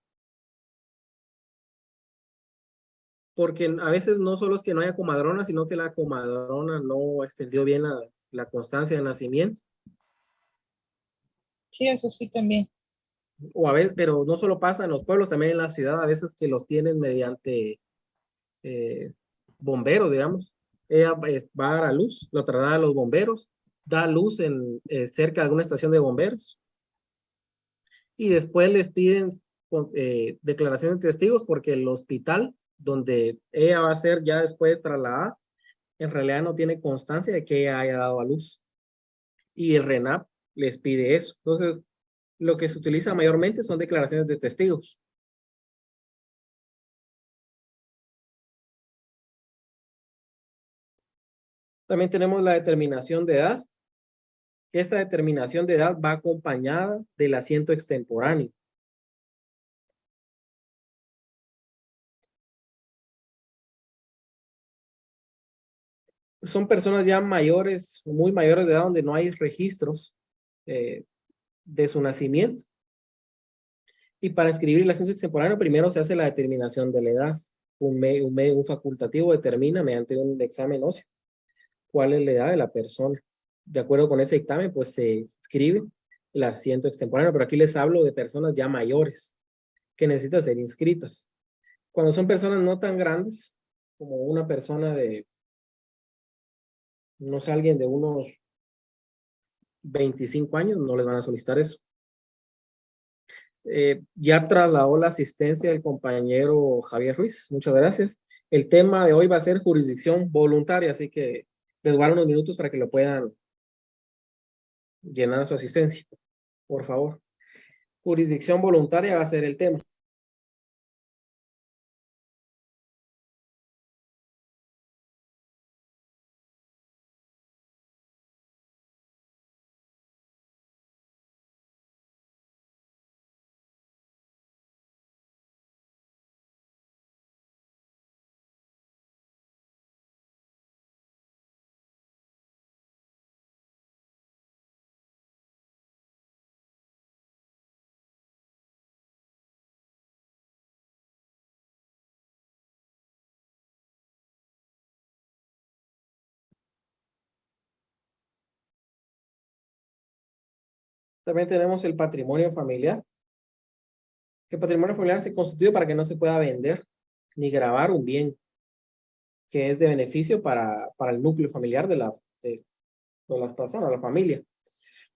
Porque a veces no solo es que no haya comadrona, sino que la comadrona no extendió bien la constancia de nacimiento. Sí, eso sí también. O a veces, pero no solo pasa en los pueblos, también en la ciudad, a veces que los tienen mediante bomberos, digamos, ella va a dar a luz, lo traerá a los bomberos, da luz cerca de alguna estación de bomberos, y después les piden declaraciones de testigos porque el hospital donde ella va a ser ya después trasladada, en realidad no tiene constancia de que ella haya dado a luz. Y el RENAP les pide eso. Entonces, lo que se utiliza mayormente son declaraciones de testigos. También tenemos la determinación de edad. Esta determinación de edad va acompañada del asiento extemporáneo. Son personas ya mayores, muy mayores de edad, donde no hay registros de su nacimiento. Y para inscribir el asiento extemporáneo, primero se hace la determinación de la edad. Un facultativo determina mediante un examen óseo cuál es la edad de la persona. De acuerdo con ese dictamen, pues se inscribe el asiento extemporáneo, pero aquí les hablo de personas ya mayores que necesitan ser inscritas. Cuando son personas no tan grandes, como una persona de, no sé, alguien de unos 25 años, no les van a solicitar eso. Ya trasladó la asistencia del compañero Javier Ruiz. Muchas gracias. El tema de hoy va a ser jurisdicción voluntaria, así que les voy a dar unos minutos para que lo puedan llenar su asistencia, por favor. Jurisdicción voluntaria va a ser el tema. También tenemos el patrimonio familiar. El patrimonio familiar se constituye para que no se pueda vender ni grabar un bien que es de beneficio para el núcleo familiar de las personas, la familia.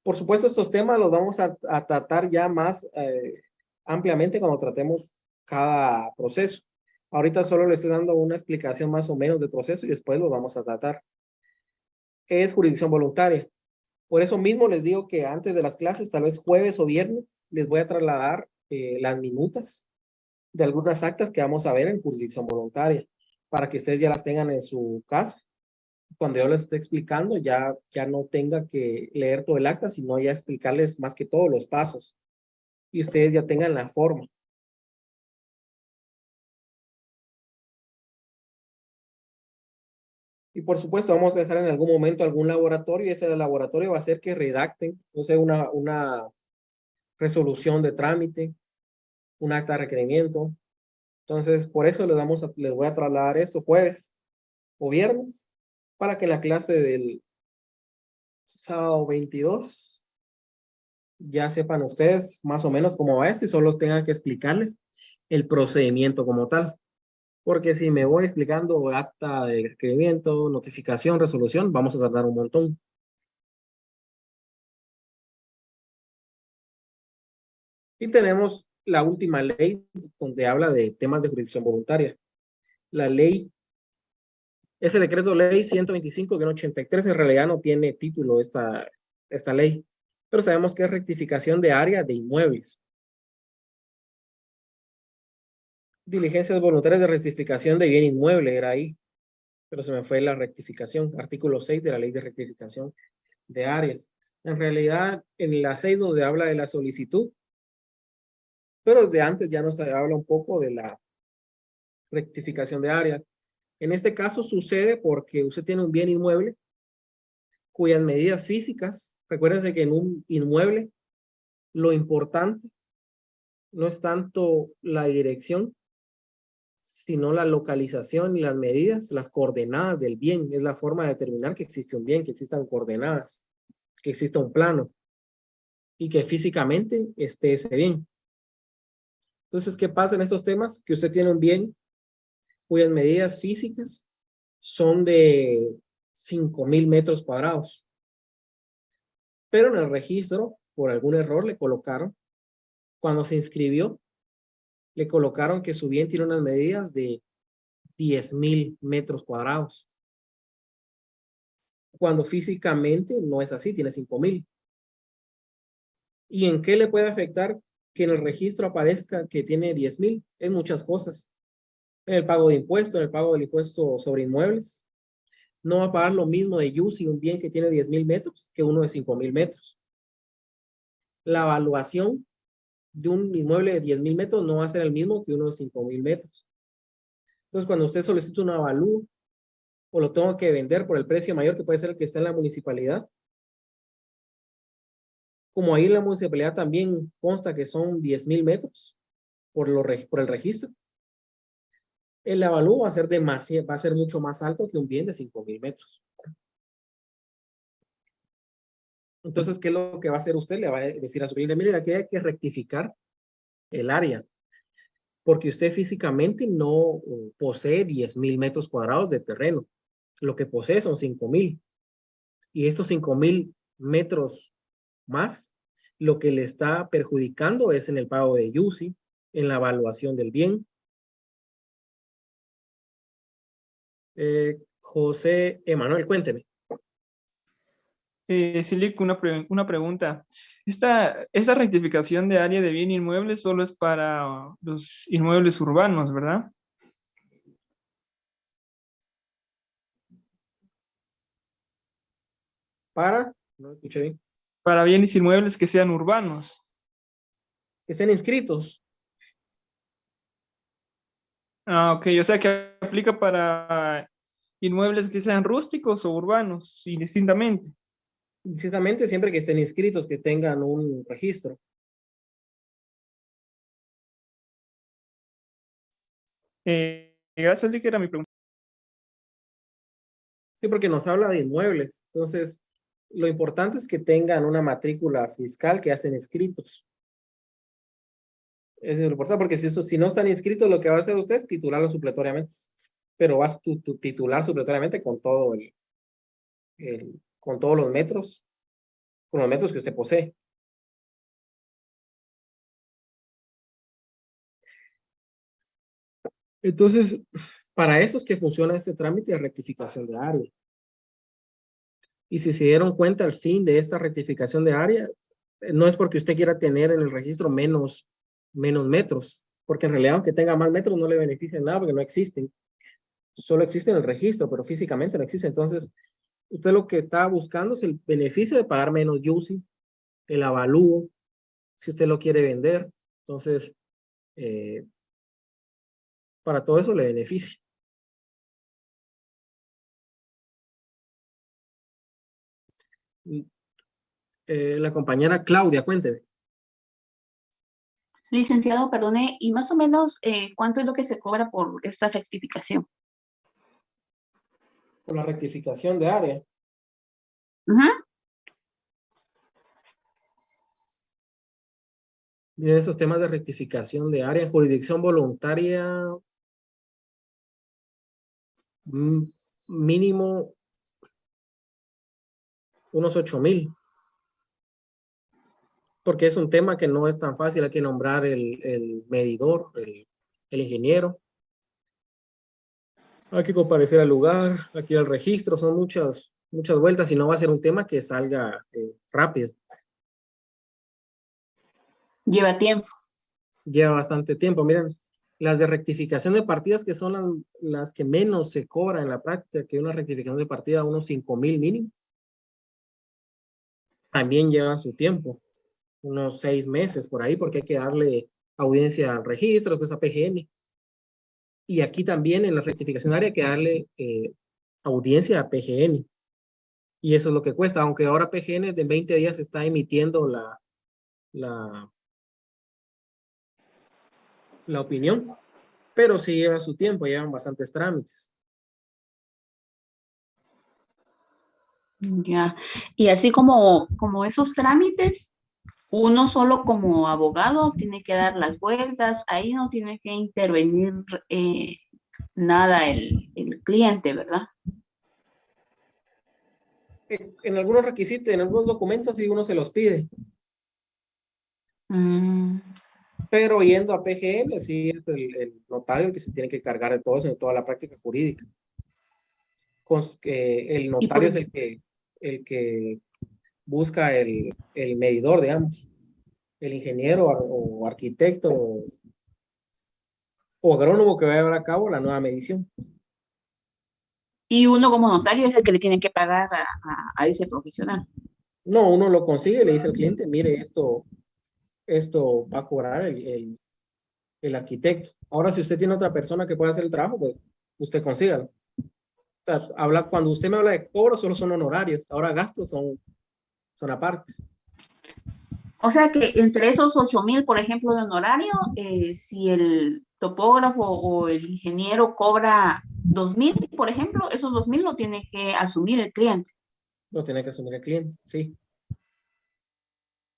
Por supuesto, estos temas los vamos a tratar ya más ampliamente cuando tratemos cada proceso. Ahorita solo les estoy dando una explicación más o menos del proceso y después lo vamos a tratar. ¿Qué es jurisdicción voluntaria? Por eso mismo les digo que antes de las clases, tal vez jueves o viernes, les voy a trasladar las minutas de algunas actas que vamos a ver en jurisdicción voluntaria, para que ustedes ya las tengan en su casa. Cuando yo les esté explicando, ya no tenga que leer todo el acta, sino ya explicarles más que todos los pasos. Y ustedes ya tengan la forma. Y por supuesto, vamos a dejar en algún momento algún laboratorio, y ese laboratorio va a ser que redacten, no sé, una resolución de trámite, un acta de requerimiento. Entonces, por eso les voy a trasladar esto jueves o viernes, para que en la clase del sábado 22 ya sepan ustedes más o menos cómo va esto y solo tengan que explicarles el procedimiento como tal. Porque si me voy explicando acta de requerimiento, notificación, resolución, vamos a tardar un montón. Y tenemos la última ley donde habla de temas de jurisdicción voluntaria. La ley es el decreto ley 125-83, en realidad no tiene título esta ley, pero sabemos que es rectificación de área de inmuebles. Diligencias voluntarias de rectificación de bien inmueble era ahí, pero se me fue la rectificación, artículo 6 de la ley de rectificación de áreas. En realidad, en la 6 donde habla de la solicitud, pero desde antes ya nos habla un poco de la rectificación de áreas. En este caso sucede porque usted tiene un bien inmueble cuyas medidas físicas, recuérdense que en un inmueble lo importante no es tanto la dirección, sino la localización y las medidas, las coordenadas del bien. Es la forma de determinar que existe un bien, que existan coordenadas, que exista un plano y que físicamente esté ese bien. Entonces, ¿qué pasa en estos temas? Que usted tiene un bien cuyas medidas físicas son de 5,000 metros cuadrados. Pero en el registro, por algún error, le colocaron, cuando se inscribió, le colocaron que su bien tiene unas medidas de 10,000 metros cuadrados. Cuando físicamente no es así, tiene 5,000. ¿Y en qué le puede afectar que en el registro aparezca que tiene 10,000? En muchas cosas. En el pago de impuestos, en el pago del impuesto sobre inmuebles. No va a pagar lo mismo de UCI un bien que tiene 10,000 metros que uno de 5,000 metros. La evaluación de un inmueble de 10,000 metros no va a ser el mismo que uno de 5,000 metros. Entonces, cuando usted solicita un avalúo o lo tengo que vender por el precio mayor que puede ser el que está en la municipalidad, como ahí en la municipalidad también consta que son 10,000 metros por el registro, el avalúo va a ser mucho más alto que un bien de 5,000 metros. Entonces, ¿qué es lo que va a hacer usted? Le va a decir a su cliente, mire, aquí hay que rectificar el área, porque usted físicamente no posee 10,000 metros cuadrados de terreno. Lo que posee son 5,000. Y estos 5,000 metros más, lo que le está perjudicando es en el pago de UCI, en la evaluación del bien. José Emanuel, cuénteme. Silic, una pregunta. Esta rectificación de área de bien inmueble solo es para los inmuebles urbanos, ¿verdad? No escuché bien. Para bienes inmuebles que sean urbanos. Que estén inscritos. Ah, ok. O sea que aplica para inmuebles que sean rústicos o urbanos, indistintamente. Indistintamente, siempre que estén inscritos, que tengan un registro. Gracias, Lick, era mi pregunta. Sí, porque nos habla de inmuebles. Entonces, lo importante es que tengan una matrícula fiscal, que estén inscritos. Eso es lo importante, porque si no están inscritos, lo que va a hacer usted es titularlo supletoriamente. Pero vas a titular supletoriamente con todo con todos los metros, con los metros que usted posee. Entonces, para eso es que funciona este trámite de rectificación de área. Y si se dieron cuenta, al fin de esta rectificación de área, no es porque usted quiera tener en el registro menos metros, porque en realidad, aunque tenga más metros, no le beneficia nada porque no existen. Solo existe en el registro, pero físicamente no existe. Entonces, usted lo que está buscando es el beneficio de pagar menos UCI, el avalúo, si usted lo quiere vender. Entonces, para todo eso le beneficia. La compañera Claudia, cuénteme. Licenciado, perdone, y más o menos, ¿cuánto es lo que se cobra por esta rectificación? Por la rectificación de área. Miren, esos temas de rectificación de área en jurisdicción voluntaria, mínimo unos 8,000. Porque es un tema que no es tan fácil, hay que nombrar el medidor, el ingeniero. Hay que comparecer al lugar, aquí al registro, son muchas vueltas y no va a ser un tema que salga rápido. Lleva tiempo. Lleva bastante tiempo. Miren, las de rectificación de partidas, que son las que menos se cobran en la práctica, que una rectificación de partida unos 5,000 mínimo, también lleva su tiempo, unos 6 meses por ahí, porque hay que darle audiencia al registro, después a PGN. Y aquí también en la rectificación área hay que darle audiencia a PGN. Y eso es lo que cuesta, aunque ahora PGN de 20 días está emitiendo la opinión, pero sí lleva su tiempo, llevan bastantes trámites. Ya, y así como esos trámites, uno solo como abogado tiene que dar las vueltas, ahí no tiene que intervenir nada el cliente, ¿verdad? En algunos requisitos, en algunos documentos, sí uno se los pide. Pero yendo a PGN, sí es el notario el que se tiene que cargar de todo eso, de toda la práctica jurídica. El notario es el que busca el medidor, digamos, el ingeniero o arquitecto o agrónomo que va a llevar a cabo la nueva medición. Y uno como notario es el que le tiene que pagar a ese profesional. No, uno lo consigue y le dice al cliente, mire, esto va a cobrar el arquitecto. Ahora, si usted tiene otra persona que pueda hacer el trabajo, pues usted consígalo. O sea, cuando usted me habla de cobro, solo son honorarios. Ahora gastos son aparte. O sea que entre esos 8,000, por ejemplo, de honorario, si el topógrafo o el ingeniero cobra 2,000, por ejemplo, esos 2,000 lo tiene que asumir el cliente. Lo tiene que asumir el cliente, sí.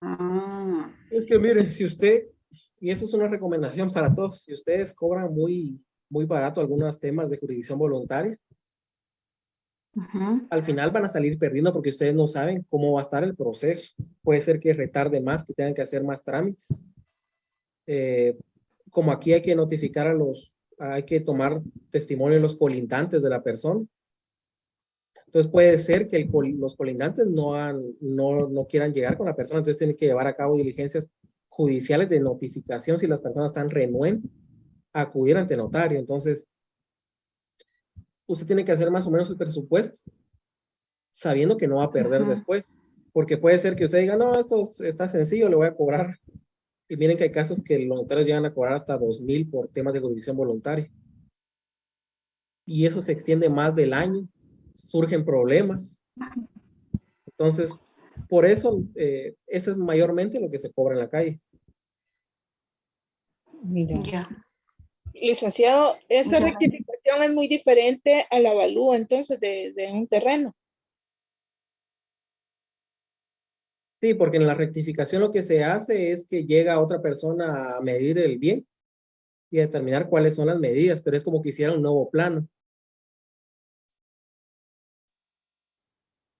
Ah. Es que mire, si usted, y eso es una recomendación para todos, si ustedes cobran muy barato algunos temas de jurisdicción voluntaria, al final van a salir perdiendo porque ustedes no saben cómo va a estar el proceso. Puede ser que retarde más, que tengan que hacer más trámites. Como aquí hay que notificar hay que tomar testimonio de los colindantes de la persona. Entonces puede ser que los colindantes no quieran llegar con la persona, entonces tienen que llevar a cabo diligencias judiciales de notificación si las personas están renuentes a acudir ante notario. Entonces, usted tiene que hacer más o menos el presupuesto, sabiendo que no va a perder después, porque puede ser que usted diga, no, esto está sencillo, le voy a cobrar. Y miren que hay casos que los notarios llegan a cobrar hasta 2,000 por temas de jurisdicción voluntaria. Y eso se extiende más del año, surgen problemas. Entonces, por eso, eso es mayormente lo que se cobra en la calle. Mira. Licenciado, esa rectificación es muy diferente al avalúo entonces de un terreno. Sí, porque en la rectificación lo que se hace es que llega otra persona a medir el bien y a determinar cuáles son las medidas, pero es como que hiciera un nuevo plano.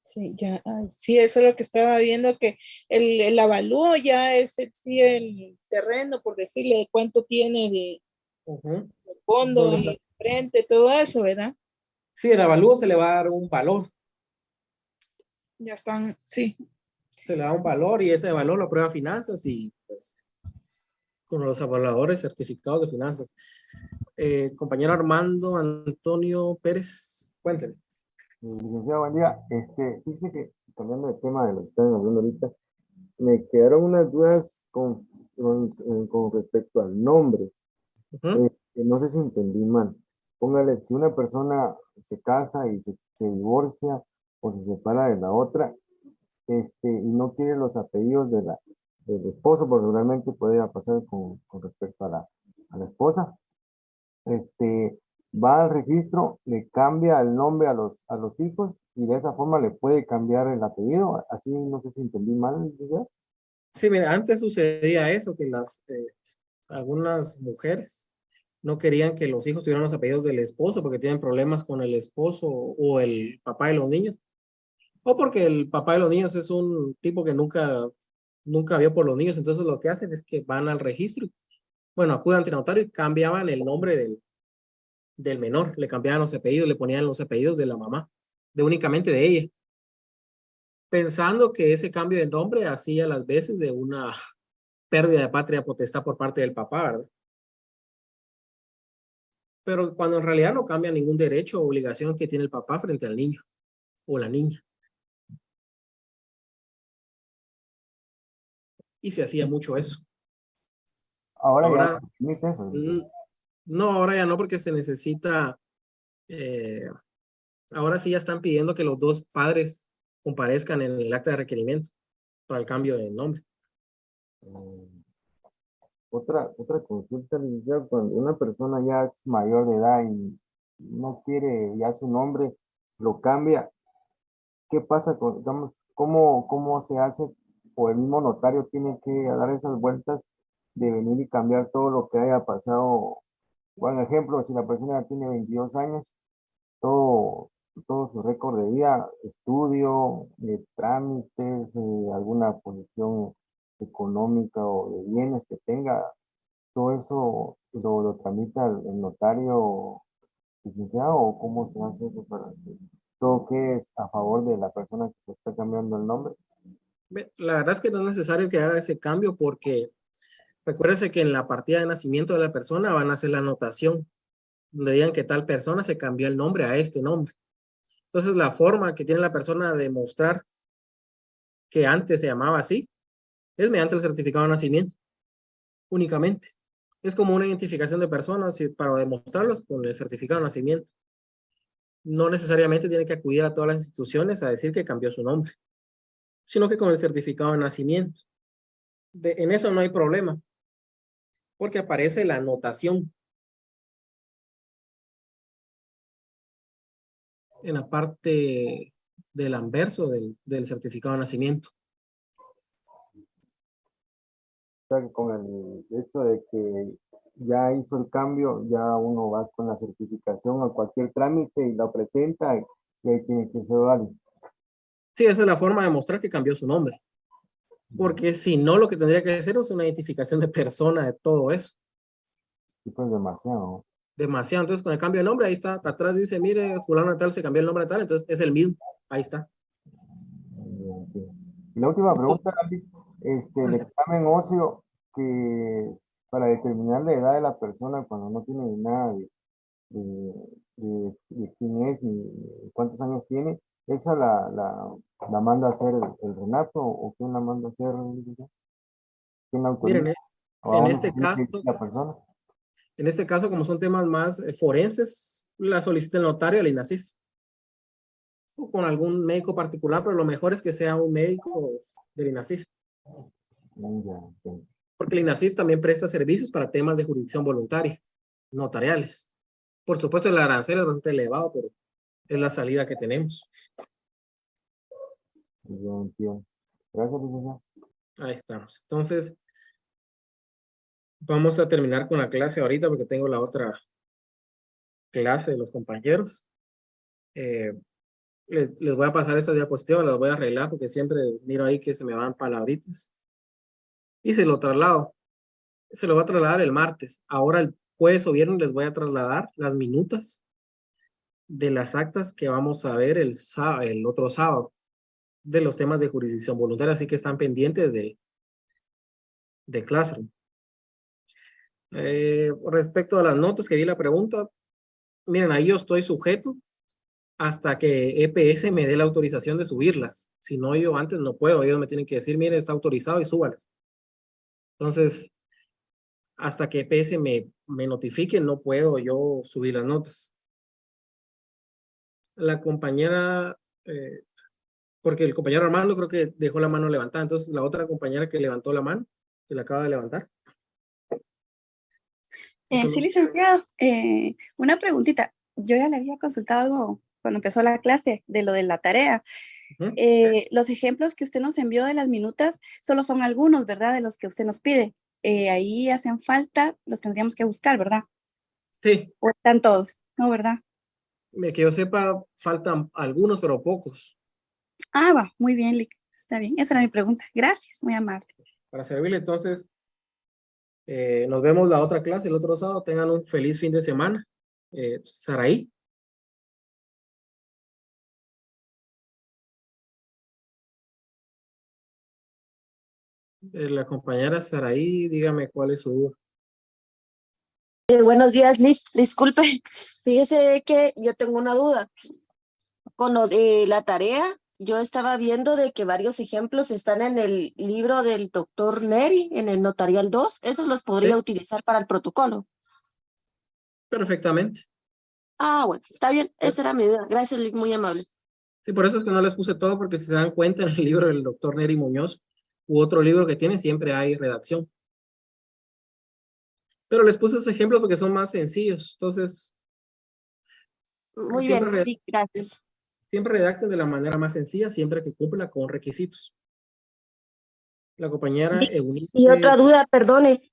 Sí, ya, sí, eso es lo que estaba viendo, que el avalúo ya es sí, el terreno, por decirle, de cuánto tiene de fondo y frente, todo eso, ¿verdad? Sí, el avalúo se le va a dar un valor. Ya están, sí. Se le da un valor y ese valor lo prueba finanzas y pues con los evaluadores certificados de finanzas. Compañero Armando Antonio Pérez, cuénteme. Licenciado, buen día. Dice que, cambiando de tema de lo que están hablando ahorita, me quedaron unas dudas con respecto al nombre. No sé si entendí mal. Póngale, si una persona se casa y se divorcia o se separa de la otra, y no quiere los apellidos del esposo, porque realmente puede pasar con respecto a la esposa, va al registro, le cambia el nombre a los hijos y de esa forma le puede cambiar el apellido. Así no sé si entendí mal, ¿sí? Sí, mira, antes sucedía eso, que algunas mujeres no querían que los hijos tuvieran los apellidos del esposo porque tienen problemas con el esposo o el papá de los niños. O porque el papá de los niños es un tipo que nunca vio por los niños. Entonces lo que hacen es que van al registro. Bueno, acuden ante notario y cambiaban el nombre del menor. Le cambiaban los apellidos, le ponían los apellidos de la mamá, únicamente de ella. Pensando que ese cambio de nombre hacía las veces de una pérdida de patria potestad por parte del papá, ¿verdad? Pero cuando en realidad no cambia ningún derecho o obligación que tiene el papá frente al niño o la niña. Y se hacía mucho eso. Ahora ya permite eso. No, ahora ya no, porque se necesita, ahora sí ya están pidiendo que los dos padres comparezcan en el acta de requerimiento para el cambio de nombre. Otra consulta, licenciado, cuando una persona ya es mayor de edad y no quiere ya su nombre, lo cambia, ¿qué pasa con, digamos, cómo se hace? O el mismo notario tiene que dar esas vueltas de venir y cambiar todo lo que haya pasado Buen ejemplo, si la persona tiene 22 años, todo su récord de vida, estudio, trámites, alguna posición económica o de bienes que tenga, todo eso lo tramita el notario licenciado, o cómo se hace eso para que todo quede a favor de la persona que se está cambiando el nombre. La verdad es que no es necesario que haga ese cambio porque recuérdense que en la partida de nacimiento de la persona van a hacer la anotación donde digan que tal persona se cambió el nombre a este nombre. Entonces la forma que tiene la persona de mostrar que antes se llamaba así es mediante el certificado de nacimiento únicamente. Es como una identificación de personas y para demostrarlos con el certificado de nacimiento. No necesariamente tiene que acudir a todas las instituciones a decir que cambió su nombre, sino que con el certificado de nacimiento. En eso no hay problema, porque aparece la anotación en la parte del anverso del certificado de nacimiento. O sea, que con el hecho de que ya hizo el cambio, ya uno va con la certificación a cualquier trámite y la presenta y ahí tiene que ser válido. Sí, esa es la forma de mostrar que cambió su nombre. Porque si no, lo que tendría que hacer es una identificación de persona de todo eso. Y pues demasiado. Demasiado. Entonces, con el cambio de nombre, ahí está. Atrás dice, mire, fulano de tal se cambió el nombre de tal, entonces es el mismo. Ahí está. Y la última pregunta, el examen óseo que para determinar la edad de la persona cuando no tiene nada de quién es ni cuántos años tiene, ¿esa la manda a hacer el Renato o quién la manda a hacer? ¿Quién la autoriza? Miren, En este caso, la persona. En este caso, como son temas más forenses, la solicita el notario al INASIF. O con algún médico particular, pero lo mejor es que sea un médico del INASIF. Porque el INASIF también presta servicios para temas de jurisdicción voluntaria, notariales. Por supuesto, el arancel es bastante elevado, pero es la salida que tenemos. Gracias, licenciado. Ahí estamos. Entonces, vamos a terminar con la clase ahorita porque tengo la otra clase de los compañeros. Les voy a pasar esta diapositiva, las voy a arreglar porque siempre miro ahí que se me van palabritas. Y se lo traslado. Se lo voy a trasladar el martes. Ahora el jueves o viernes les voy a trasladar las minutas de las actas que vamos a ver el otro sábado de los temas de jurisdicción voluntaria, así que están pendientes de Classroom. Respecto a las notas que di la pregunta, miren, ahí yo estoy sujeto hasta que EPS me dé la autorización de subirlas. Si no, yo antes no puedo. Ellos me tienen que decir, mire, está autorizado y súbalas. Entonces, hasta que EPS me notifique, no puedo yo subir las notas. La compañera, porque el compañero Armando creo que dejó la mano levantada. Entonces, la otra compañera que levantó la mano, que la acaba de levantar. Sí, licenciado. Una preguntita. Yo ya le había consultado algo cuando empezó la clase de lo de la tarea. Los ejemplos que usted nos envió de las minutas solo son algunos, ¿verdad? De los que usted nos pide. Ahí hacen falta, los tendríamos que buscar, ¿verdad? Sí. ¿O están todos? No, ¿verdad? Que yo sepa, faltan algunos, pero pocos. Ah, va, muy bien, está bien. Esa era mi pregunta. Gracias, muy amable. Para servirle, entonces, nos vemos la otra clase el otro sábado. Tengan un feliz fin de semana. Saraí. La compañera Saraí, dígame cuál es su duda. Buenos días, Liz. Disculpe, fíjese que yo tengo una duda. Con lo de la tarea, yo estaba viendo de que varios ejemplos están en el libro del doctor Neri, en el Notarial 2. ¿Esos los podría utilizar para el protocolo? Perfectamente. Ah, bueno, está bien. Esa era mi duda. Gracias, Liz, muy amable. Sí, por eso es que no les puse todo, porque si se dan cuenta en el libro del doctor Neri Muñoz u otro libro que tiene, siempre hay redacción. Pero les puse esos ejemplos porque son más sencillos. Entonces, muy bien, sí, gracias. Siempre redacten de la manera más sencilla, siempre que cumpla con requisitos. La compañera Sí. Eunice... Y otra duda, perdone.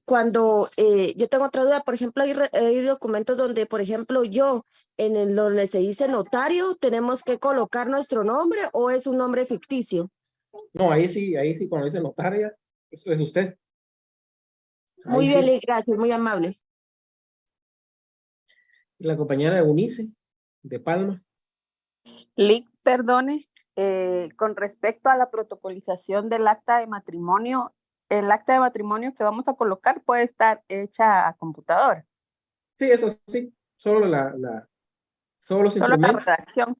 cuando yo tengo otra duda, por ejemplo, hay documentos donde, por ejemplo, donde se dice notario, tenemos que colocar nuestro nombre o es un nombre ficticio. No, ahí sí, cuando dice notaria, eso es usted. Muy Ahí bien, sí. gracias, muy amables. La compañera Eunice, de Palma. Lic, perdone, con respecto a la protocolización del acta de matrimonio, el acta de matrimonio que vamos a colocar puede estar hecha a computadora. Sí, eso sí, solo los instrumentos. La redacción.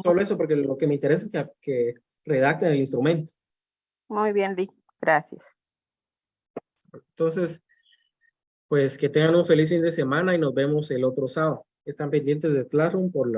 Solo eso, porque lo que me interesa es que redacten el instrumento. Muy bien, Lic, gracias. Entonces, pues que tengan un feliz fin de semana y nos vemos el otro sábado. Están pendientes de Classroom por